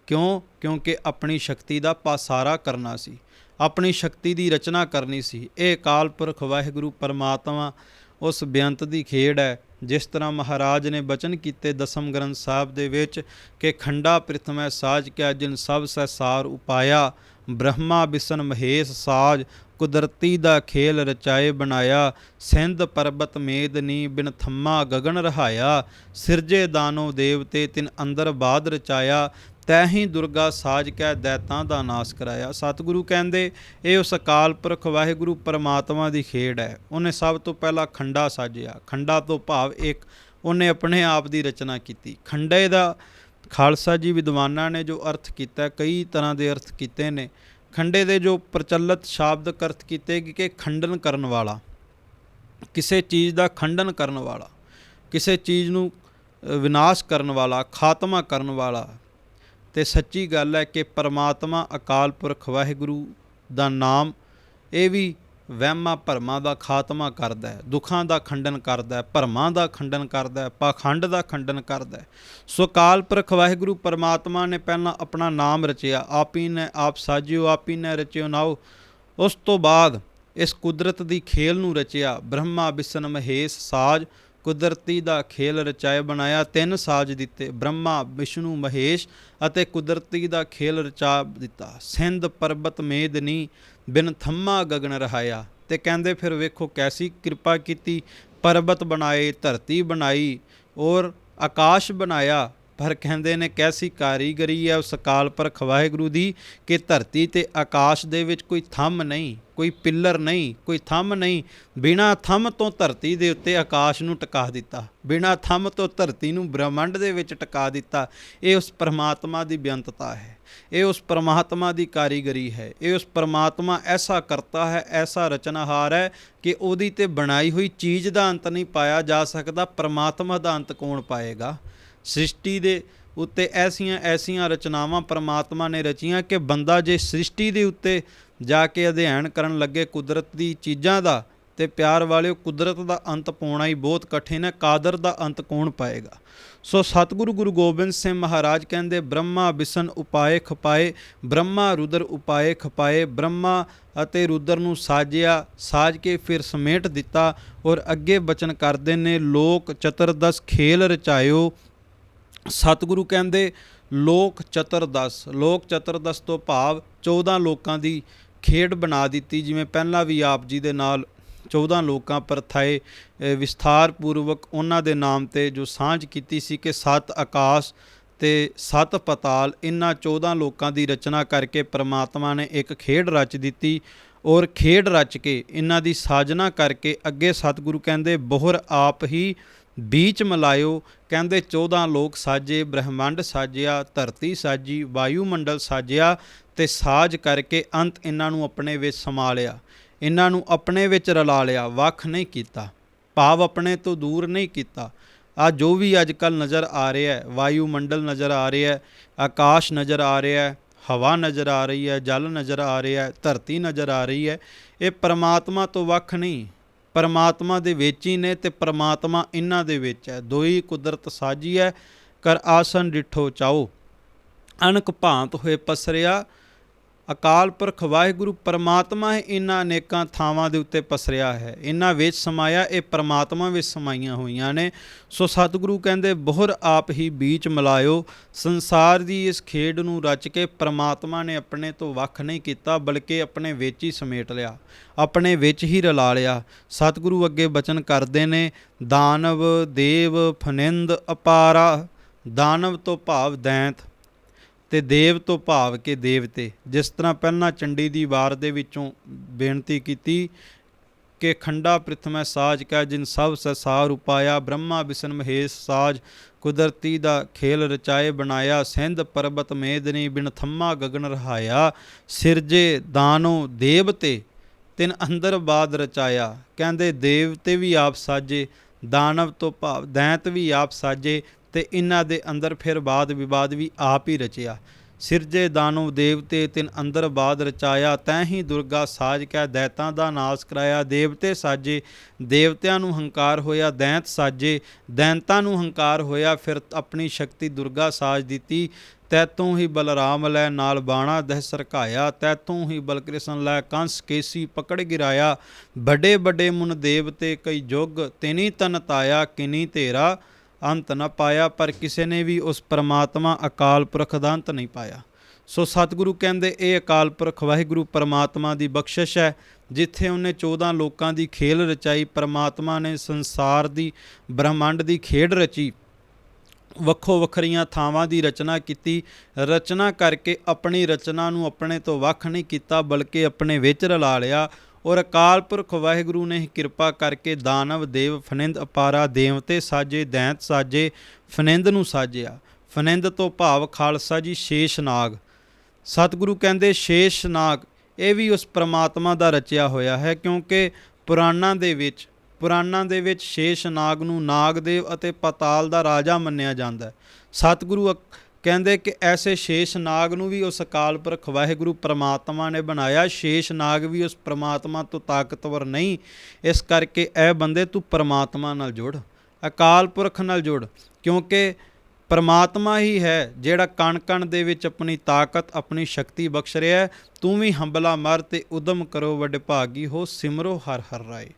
ਕਿਉਂ? ਕਿਉਂਕਿ ਆਪਣੀ ਸ਼ਕਤੀ ਦਾ ਪਾਸਾਰਾ ਕਰਨਾ ਸੀ, ਆਪਣੀ ਸ਼ਕਤੀ ਦੀ ਰਚਨਾ ਕਰਨੀ ਸੀ। ਇਹ ਅਕਾਲ ਪੁਰਖ ਵਾਹਿਗੁਰੂ ਪਰਮਾਤਮਾ ਉਸ ਬੇਅੰਤ ਦੀ ਖੇਡ ਹੈ। ਜਿਸ ਤਰ੍ਹਾਂ ਮਹਾਰਾਜ ਨੇ ਬਚਨ ਕੀਤੇ ਦਸਮ ਗ੍ਰੰਥ ਸਾਹਿਬ ਦੇ ਵਿੱਚ ਕਿ ਖੰਡਾ ਪ੍ਰਿਥਮੈ ਸਾਜ ਕਿਆ ਜਿਨ ਸਭ ਸੈ ਸਾਰ ਉਪਾਇਆ, ਬ੍ਰਹਮਾ ਵਿਸ਼ਨ ਮਹੇਸ਼ ਸਾਜ, ਕੁਦਰਤੀ ਦਾ ਖੇਲ ਰਚਾਏ ਬਣਾਇਆ, ਸਿੰਧ ਪਰਬਤ ਮੇਦਨੀ ਬਿਨ ਥੰਮਾ ਗਗਨ ਰਹਾਇਆ, ਸਿਰਜੇ ਦਾਨੋ ਦੇਵਤੇ ਤਿਨ ਅੰਦਰ ਬਾਦ ਰਚਾਇਆ, ਤੈਹੀਂ ਦੁਰਗਾ ਸਾਜ ਕਹਿ ਦੈਤਾਂ ਦਾ ਨਾਸ ਕਰਾਇਆ। ਸਤਿਗੁਰੂ ਕਹਿੰਦੇ ਇਹ ਉਸ ਅਕਾਲ ਪੁਰਖ ਵਾਹਿਗੁਰੂ ਪਰਮਾਤਮਾ ਦੀ ਖੇਡ ਹੈ। ਉਹਨੇ ਸਭ ਤੋਂ ਪਹਿਲਾਂ ਖੰਡਾ ਸਾਜਿਆ, ਖੰਡਾ ਤੋਂ ਭਾਵ ਇੱਕ, ਉਹਨੇ ਆਪਣੇ ਆਪ ਦੀ ਰਚਨਾ ਕੀਤੀ। ਖੰਡੇ ਦਾ ਖਾਲਸਾ ਜੀ ਵਿਦਵਾਨਾਂ ਨੇ ਜੋ ਅਰਥ ਕੀਤਾ, ਕਈ ਤਰ੍ਹਾਂ ਦੇ ਅਰਥ ਕੀਤੇ ਨੇ। ਖੰਡੇ ਦੇ ਜੋ ਪ੍ਰਚਲਿਤ ਸ਼ਾਬਦਿਕ ਅਰਥ ਕੀਤੇ ਕਿ ਖੰਡਨ ਕਰਨ ਵਾਲਾ, ਕਿਸੇ ਚੀਜ਼ ਦਾ ਖੰਡਨ ਕਰਨ ਵਾਲਾ, ਕਿਸੇ ਚੀਜ਼ ਨੂੰ ਵਿਨਾਸ਼ ਕਰਨ ਵਾਲਾ, ਖਾਤਮਾ ਕਰਨ ਵਾਲਾ। ਅਤੇ ਸੱਚੀ ਗੱਲ ਹੈ ਕਿ ਪਰਮਾਤਮਾ ਅਕਾਲ ਪੁਰਖ ਵਾਹਿਗੁਰੂ ਦਾ ਨਾਮ ਇਹ ਵੀ ਵਹਿਮਾਂ ਭਰਮਾਂ ਦਾ ਖਾਤਮਾ ਕਰਦਾ ਹੈ, ਦੁੱਖਾਂ ਦਾ ਖੰਡਨ ਕਰਦਾ ਹੈ, ਭਰਮਾਂ ਦਾ ਖੰਡਨ ਕਰਦਾ ਹੈ, ਪਾਖੰਡ ਦਾ ਖੰਡਨ ਕਰਦਾ ਹੈ। ਸੋ ਅਕਾਲ ਪੁਰਖ ਵਾਹਿਗੁਰੂ ਪਰਮਾਤਮਾ ਨੇ ਪਹਿਲਾਂ ਆਪਣਾ ਨਾਮ ਰਚਿਆ, ਆਪੀ ਨੇ ਆਪ ਸਾਜਿਓ ਆਪੀ ਨੇ ਰਚਿਓ ਨਾਉ। ਉਸ ਤੋਂ ਬਾਅਦ ਇਸ ਕੁਦਰਤ ਦੀ ਖੇਲ ਨੂੰ ਰਚਿਆ। ਬ੍ਰਹਮਾ ਬਿਸ਼ਨ ਮਹੇਸ਼ ਸਾਜ, ਕੁਦਰਤੀ ਦਾ ਖੇਲ ਰਚਾਏ ਬਣਾਇਆ। 3 ਸਾਜ ਦਿੱਤੇ, ਬ੍ਰਹਮਾ ਵਿਸ਼ਨੂੰ ਮਹੇਸ਼ ਅਤੇ ਕੁਦਰਤੀ ਦਾ ਖੇਲ ਰਚਾ ਦਿੱਤਾ। ਸਿੰਧ ਪਰਬਤ ਮੇਦਨੀ, ਬਿਨ ਥੰਮਾ ਗਗਨ ਰਹਾਇਆ। ਤੇ ਕਹਿੰਦੇ ਫਿਰ ਵੇਖੋ ਕੈਸੀ ਕਿਰਪਾ ਕੀਤੀ, ਪਰਬਤ ਬਣਾਏ, ਧਰਤੀ ਬਣਾਈ ਔਰ ਆਕਾਸ਼ ਬਣਾਇਆ। ਪਰ ਕਹਿੰਦੇ ਨੇ ਕੈਸੀ ਕਾਰੀਗਰੀ ਹੈ ਉਸ ਅਕਾਲ ਪੁਰਖ ਵਾਹਿਗੁਰੂ ਦੀ ਕਿ ਧਰਤੀ ਤੇ ਆਕਾਸ਼ ਦੇ ਵਿੱਚ ਕੋਈ ਥੰਮ ਨਹੀਂ, ਕੋਈ ਪਿੱਲਰ ਨਹੀਂ, ਕੋਈ ਥੰਮ ਨਹੀਂ। ਬਿਨਾਂ ਥੰਮ ਤੋਂ ਧਰਤੀ ਦੇ ਉੱਤੇ ਆਕਾਸ਼ ਨੂੰ ਟਿਕਾ ਦਿੱਤਾ, ਬਿਨਾਂ ਥੰਮ ਤੋਂ ਧਰਤੀ ਨੂੰ ਬ੍ਰਹਿਮੰਡ ਦੇ ਵਿੱਚ ਟਿਕਾ ਦਿੱਤਾ। ਇਹ ਉਸ ਪਰਮਾਤਮਾ ਦੀ ਬੇਅੰਤਤਾ ਹੈ, ਇਹ ਉਸ ਪਰਮਾਤਮਾ ਦੀ ਕਾਰੀਗਰੀ ਹੈ। ਇਹ ਉਸ ਪਰਮਾਤਮਾ ਐਸਾ ਕਰਤਾ ਹੈ, ਐਸਾ ਰਚਨਹਾਰ ਹੈ ਕਿ ਉਹਦੀ ਤੇ ਬਣਾਈ ਹੋਈ ਚੀਜ਼ ਦਾ ਅੰਤ ਨਹੀਂ ਪਾਇਆ ਜਾ ਸਕਦਾ। ਪਰਮਾਤਮਾ ਦਾ ਅੰਤ ਕੌਣ ਪਾਏਗਾ? ਸ੍ਰਿਸ਼ਟੀ ਦੇ ਉੱਤੇ ਐਸੀਆਂ ਰਚਨਾਵਾਂ ਪਰਮਾਤਮਾ ਨੇ ਰਚੀਆਂ ਕਿ ਬੰਦਾ ਜੇ ਸ੍ਰਿਸ਼ਟੀ ਦੇ ਉੱਤੇ ਜਾ ਕੇ ਅਧਿਐਨ ਕਰਨ ਲੱਗੇ ਕੁਦਰਤ ਦੀ ਚੀਜ਼ਾਂ ਦਾ, ਤੇ ਪਿਆਰ ਵਾਲਿਓ ਕੁਦਰਤ ਦਾ ਅੰਤ ਪਾਉਣਾ ਹੀ ਬਹੁਤ ਕਠਿਨ ਹੈ। ਕਾਦਰ ਦਾ ਅੰਤ ਕੌਣ ਪਾਏਗਾ? ਸੋ ਸਤਿਗੁਰੂ ਗੁਰੂ ਗੋਬਿੰਦ ਸਿੰਘ ਮਹਾਰਾਜ ਕਹਿੰਦੇ ਬ੍ਰਹਮਾ ਬਿਸ਼ਨ ਉਪਾਏ ਖਪਾਏ, ਬ੍ਰਹਮਾ ਰੁਦਰ ਉਪਾਏ ਖਪਾਏ। ਬ੍ਰਹਮਾ ਅਤੇ ਰੁਦਰ ਨੂੰ ਸਾਜਿਆ, ਸਾਜ ਕੇ ਫਿਰ ਸਮੇਟ ਦਿੱਤਾ। ਔਰ ਅੱਗੇ ਬਚਨ ਕਰਦੇ ਨੇ ਲੋਕ ਚਤੁਰਦਸ ਖੇਲ ਰਚਾਇਓ। ਸਤਿਗੁਰੂ ਕਹਿੰਦੇ ਲੋਕ ਚਤੁਰਦਸ, ਲੋਕ ਚਤੁਰਦਸ ਤੋਂ ਭਾਵ 14 ਲੋਕਾਂ ਦੀ ਖੇਡ ਬਣਾ ਦਿੱਤੀ। ਜਿਵੇਂ ਪਹਿਲਾਂ ਵੀ ਆਪ ਜੀ ਦੇ ਨਾਲ 14 ਲੋਕਾਂ ਪਰਥਾਏ ਵਿਸਥਾਰ ਪੂਰਵਕ ਉਹਨਾਂ ਦੇ ਨਾਮ 'ਤੇ ਜੋ ਸਾਂਝ ਕੀਤੀ ਸੀ ਕਿ 7 ਆਕਾਸ਼ ਅਤੇ 7 ਪਤਾਲ, ਇਹਨਾਂ 14 ਲੋਕਾਂ ਦੀ ਰਚਨਾ ਕਰਕੇ ਪਰਮਾਤਮਾ ਨੇ ਇੱਕ ਖੇਡ ਰਚ ਦਿੱਤੀ। ਔਰ ਖੇਡ ਰਚ ਕੇ ਇਹਨਾਂ ਦੀ ਸਾਜਨਾ ਕਰਕੇ ਅੱਗੇ ਸਤਿਗੁਰੂ ਕਹਿੰਦੇ ਬੋਹਰ ਆਪ ਹੀ ਬੀਚ ਮਿਲਾਇਓ। ਕਹਿੰਦੇ 14 ਲੋਕ ਸਾਜੇ, ਬ੍ਰਹਿਮੰਡ ਸਾਜਿਆ, ਧਰਤੀ ਸਾਜੀ, ਵਾਯੂਮੰਡਲ ਸਾਜਿਆ ਅਤੇ ਸਾਜ ਕਰਕੇ ਅੰਤ ਇਹਨਾਂ ਨੂੰ ਆਪਣੇ ਵਿੱਚ ਸਮਾ ਲਿਆ, ਇਹਨਾਂ ਨੂੰ ਆਪਣੇ ਵਿੱਚ ਰਲਾ ਲਿਆ, ਵੱਖ ਨਹੀਂ ਕੀਤਾ, ਭਾਵ ਆਪਣੇ ਤੋਂ ਦੂਰ ਨਹੀਂ ਕੀਤਾ। ਆ ਜੋ ਵੀ ਅੱਜ ਕੱਲ੍ਹ ਨਜ਼ਰ ਆ ਰਿਹਾ ਹੈ, ਵਾਯੂਮੰਡਲ ਨਜ਼ਰ ਆ ਰਿਹਾ ਹੈ, ਆਕਾਸ਼ ਨਜ਼ਰ ਆ ਰਿਹਾ ਹੈ, ਹਵਾ ਨਜ਼ਰ ਆ ਰਹੀ ਹੈ, ਜਲ ਨਜ਼ਰ ਆ ਰਿਹਾ ਹੈ, ਧਰਤੀ ਨਜ਼ਰ ਆ ਰਹੀ ਹੈ, ਇਹ ਪਰਮਾਤਮਾ ਤੋਂ ਵੱਖ ਨਹੀਂ, ਪਰਮਾਤਮਾ ਦੇ ਵਿੱਚ ਹੀ ਨੇ ਅਤੇ ਪਰਮਾਤਮਾ ਇਹਨਾਂ ਦੇ ਵਿੱਚ ਹੈ। ਦੋਈ ਕੁਦਰਤ ਸਾਜੀ ਹੈ, ਕਰ ਆਸਨ ਡਿਠੋ ਚਾਓ, ਅਣਖ ਭਾਂਤ ਹੋਏ ਪਸਰਿਆ। ਅਕਾਲ ਪੁਰਖ ਵਾਹਿਗੁਰੂ ਪਰਮਾਤਮਾ ਹੈ, ਇਹਨਾਂ ਅਨੇਕਾਂ ਥਾਵਾਂ ਦੇ ਉੱਤੇ ਪਸਰਿਆ ਹੈ, ਇਹਨਾਂ ਵਿੱਚ ਸਮਾਇਆ, ਇਹ ਪਰਮਾਤਮਾ ਵਿੱਚ ਸਮਾਈਆਂ ਹੋਈਆਂ ਨੇ। ਸੋ ਸਤਿਗੁਰੂ ਕਹਿੰਦੇ ਬੋਹਰ ਆਪ ਹੀ ਬੀਚ ਮਿਲਾਇਓ। ਸੰਸਾਰ ਦੀ ਇਸ ਖੇਡ ਨੂੰ ਰਚ ਕੇ ਪਰਮਾਤਮਾ ਨੇ ਆਪਣੇ ਤੋਂ ਵੱਖ ਨਹੀਂ ਕੀਤਾ, ਬਲਕਿ ਆਪਣੇ ਵਿੱਚ ਹੀ ਸਮੇਟ ਲਿਆ, ਆਪਣੇ ਵਿੱਚ ਹੀ ਰਲਾ ਲਿਆ। ਸਤਿਗੁਰੂ ਅੱਗੇ ਬਚਨ ਕਰਦੇ ਨੇ ਦਾਨਵ ਦੇਵ ਫਨਿੰਦ ਅਪਾਰਾ। ਦਾਨਵ ਤੋਂ ਭਾਵ ਦੈਂਤ ਅਤੇ ਦੇਵ ਤੋਂ ਭਾਵ ਕਿ ਦੇਵਤੇ। ਜਿਸ ਤਰ੍ਹਾਂ ਪਹਿਲਾਂ ਚੰਡੀ ਦੀ ਵਾਰ ਦੇ ਵਿੱਚੋਂ ਬੇਨਤੀ ਕੀਤੀ ਕਿ ਖੰਡਾ ਪ੍ਰਿਥਮੈ ਸਾਜ ਕੈ ਜਿਨ ਸਭ ਸੰਸਾਰ ਉਪਾਇਆ, ਬ੍ਰਹਮਾ ਬਿਸ਼ਨ ਮਹੇਸ਼ ਸਾਜ, ਕੁਦਰਤੀ ਦਾ ਖੇਲ ਰਚਾਏ ਬਣਾਇਆ। ਸਿੰਧ ਪਰਬਤ ਮੇਦਨੀ, ਬਿਨ ਥੰਮਾ ਗਗਨ ਰਹਾਇਆ। ਸਿਰਜੇ ਦਾਨੋ ਦੇਵਤੇ, ਤਿਨ ਅੰਦਰ ਬਾਦ ਰਚਾਇਆ। ਕਹਿੰਦੇ ਦੇਵਤੇ ਵੀ ਆਪ ਸਾਜੇ, ਦਾਨਵ ਤੋਂ ਭਾਵ ਦੈਂਤ ਵੀ ਆਪ ਸਾਜੇ, ਅਤੇ ਇਹਨਾਂ ਦੇ ਅੰਦਰ ਫਿਰ ਵਾਦ ਵਿਵਾਦ ਵੀ ਆਪ ਹੀ ਰਚਿਆ। ਸਿਰਜੇ ਦਾਨਵ ਦੇਵਤੇ, ਤਿਨ ਅੰਦਰ ਬਾਦ ਰਚਾਇਆ। ਤੈਂ ਹੀ ਦੁਰਗਾ ਸਾਜ ਕੈ ਦੈਤਾਂ ਦਾ ਨਾਸ ਕਰਾਇਆ। ਦੇਵਤੇ ਸਾਜੇ, ਦੇਵਤਿਆਂ ਨੂੰ ਹੰਕਾਰ ਹੋਇਆ, ਦੈਂਤ ਸਾਜੇ, ਦੈਂਤਾਂ ਨੂੰ ਹੰਕਾਰ ਹੋਇਆ, ਫਿਰ ਆਪਣੀ ਸ਼ਕਤੀ ਦੁਰਗਾ ਸਾਜ ਦਿੱਤੀ। ਤੈਤੋਂ ਹੀ ਬਲਰਾਮ ਲੈ ਨਾਲ ਬਾਣਾ ਦਹਿ ਸਰਕਾਇਆ, ਤੈਤੋਂ ਹੀ ਬਲਕ੍ਰਿਸ਼ਨ ਲੈ ਕੰਸ ਕੇਸੀ ਪਕੜ ਗਿਰਾਇਆ। ਵੱਡੇ ਵੱਡੇ ਮੁਨ ਦੇਵਤੇ ਕਈ ਜੁਗ, ਤਿਨੀ ਤਨ ਤਾਇਆ, ਕਿਨੀ ਤੇਰਾ ਅੰਤ ਨਾ ਪਾਇਆ। ਪਰ ਕਿਸੇ ਨੇ ਵੀ ਉਸ ਪਰਮਾਤਮਾ ਅਕਾਲ ਪੁਰਖ ਦਾ ਅੰਤ ਨਹੀਂ ਪਾਇਆ। ਸੋ ਸਤਿਗੁਰੂ ਕਹਿੰਦੇ ਇਹ ਅਕਾਲ ਪੁਰਖ ਵਾਹਿਗੁਰੂ ਪਰਮਾਤਮਾ ਦੀ ਬਖਸ਼ਿਸ਼ ਹੈ, ਜਿੱਥੇ ਉਹਨੇ 14 ਲੋਕਾਂ ਦੀ ਖੇਲ ਰਚਾਈ। ਪਰਮਾਤਮਾ ਨੇ ਸੰਸਾਰ ਦੀ ਬ੍ਰਹਿਮੰਡ ਦੀ ਖੇਡ ਰਚੀ, ਵੱਖੋ ਵੱਖਰੀਆਂ ਥਾਵਾਂ ਦੀ ਰਚਨਾ ਕੀਤੀ। ਰਚਨਾ ਕਰਕੇ ਆਪਣੀ ਰਚਨਾ ਨੂੰ ਆਪਣੇ ਤੋਂ ਵੱਖ ਨਹੀਂ ਕੀਤਾ, ਬਲਕਿ ਆਪਣੇ ਵਿੱਚ ਰਲਾ ਲਿਆ। ਔਰ ਅਕਾਲ ਪੁਰਖ ਵਾਹਿਗੁਰੂ ਨੇ ਕਿਰਪਾ ਕਰਕੇ ਦਾਨਵ ਦੇਵ ਫਨਿੰਦ ਅਪਾਰਾ, ਦੇਵਤੇ ਸਾਜੇ, ਦੈਂਤ ਸਾਜੇ, ਫਨਿੰਦ ਨੂੰ ਸਾਜਿਆ। ਫਨਿੰਦ ਤੋਂ ਭਾਵ ਖਾਲਸਾ ਜੀ ਸ਼ੇਸ਼ ਨਾਗ। ਸਤਿਗੁਰੂ ਕਹਿੰਦੇ ਸ਼ੇਸ਼ ਨਾਗ ਇਹ ਵੀ ਉਸ ਪਰਮਾਤਮਾ ਦਾ ਰਚਿਆ ਹੋਇਆ ਹੈ, ਕਿਉਂਕਿ ਪੁਰਾਣਾਂ ਦੇ ਵਿੱਚ ਸ਼ੇਸ਼ ਨਾਗ ਨੂੰ ਨਾਗਦੇਵ ਅਤੇ ਪਤਾਲ ਦਾ ਰਾਜਾ ਮੰਨਿਆ ਜਾਂਦਾ ਹੈ। ਸਤਿਗੁਰੂ ਕਹਿੰਦੇ ਕਿ ਐਸੇ ਸ਼ੇਸ਼ ਨਾਗ ਨੂੰ ਵੀ ਉਸ ਅਕਾਲ ਪੁਰਖ ਵਾਹਿਗੁਰੂ ਪ੍ਰਮਾਤਮਾ ਨੇ ਬਣਾਇਆ। ਸ਼ੇਸ਼ ਨਾਗ ਵੀ ਉਸ ਪ੍ਰਮਾਤਮਾ ਤੋਂ ਤਾਕਤਵਰ ਨਹੀਂ। ਇਸ ਕਰਕੇ ਇਹ ਬੰਦੇ ਤੂੰ ਪ੍ਰਮਾਤਮਾ ਨਾਲ ਜੁੜ, ਅਕਾਲ ਪੁਰਖ ਨਾਲ ਜੁੜ, ਕਿਉਂਕਿ ਪ੍ਰਮਾਤਮਾ ਹੀ ਹੈ ਜਿਹੜਾ ਕਣ ਕਣ ਦੇ ਵਿੱਚ ਆਪਣੀ ਤਾਕਤ, ਆਪਣੀ ਸ਼ਕਤੀ ਬਖਸ਼ ਰਿਹਾ। ਤੂੰ ਵੀ ਹੰਬਲਾ ਮਰ ਤੇ ਉਦਮ ਕਰੋ ਵਡਭਾਗੀ ਹੋ, ਸਿਮਰੋ ਹਰ ਹਰ ਰਾਏ।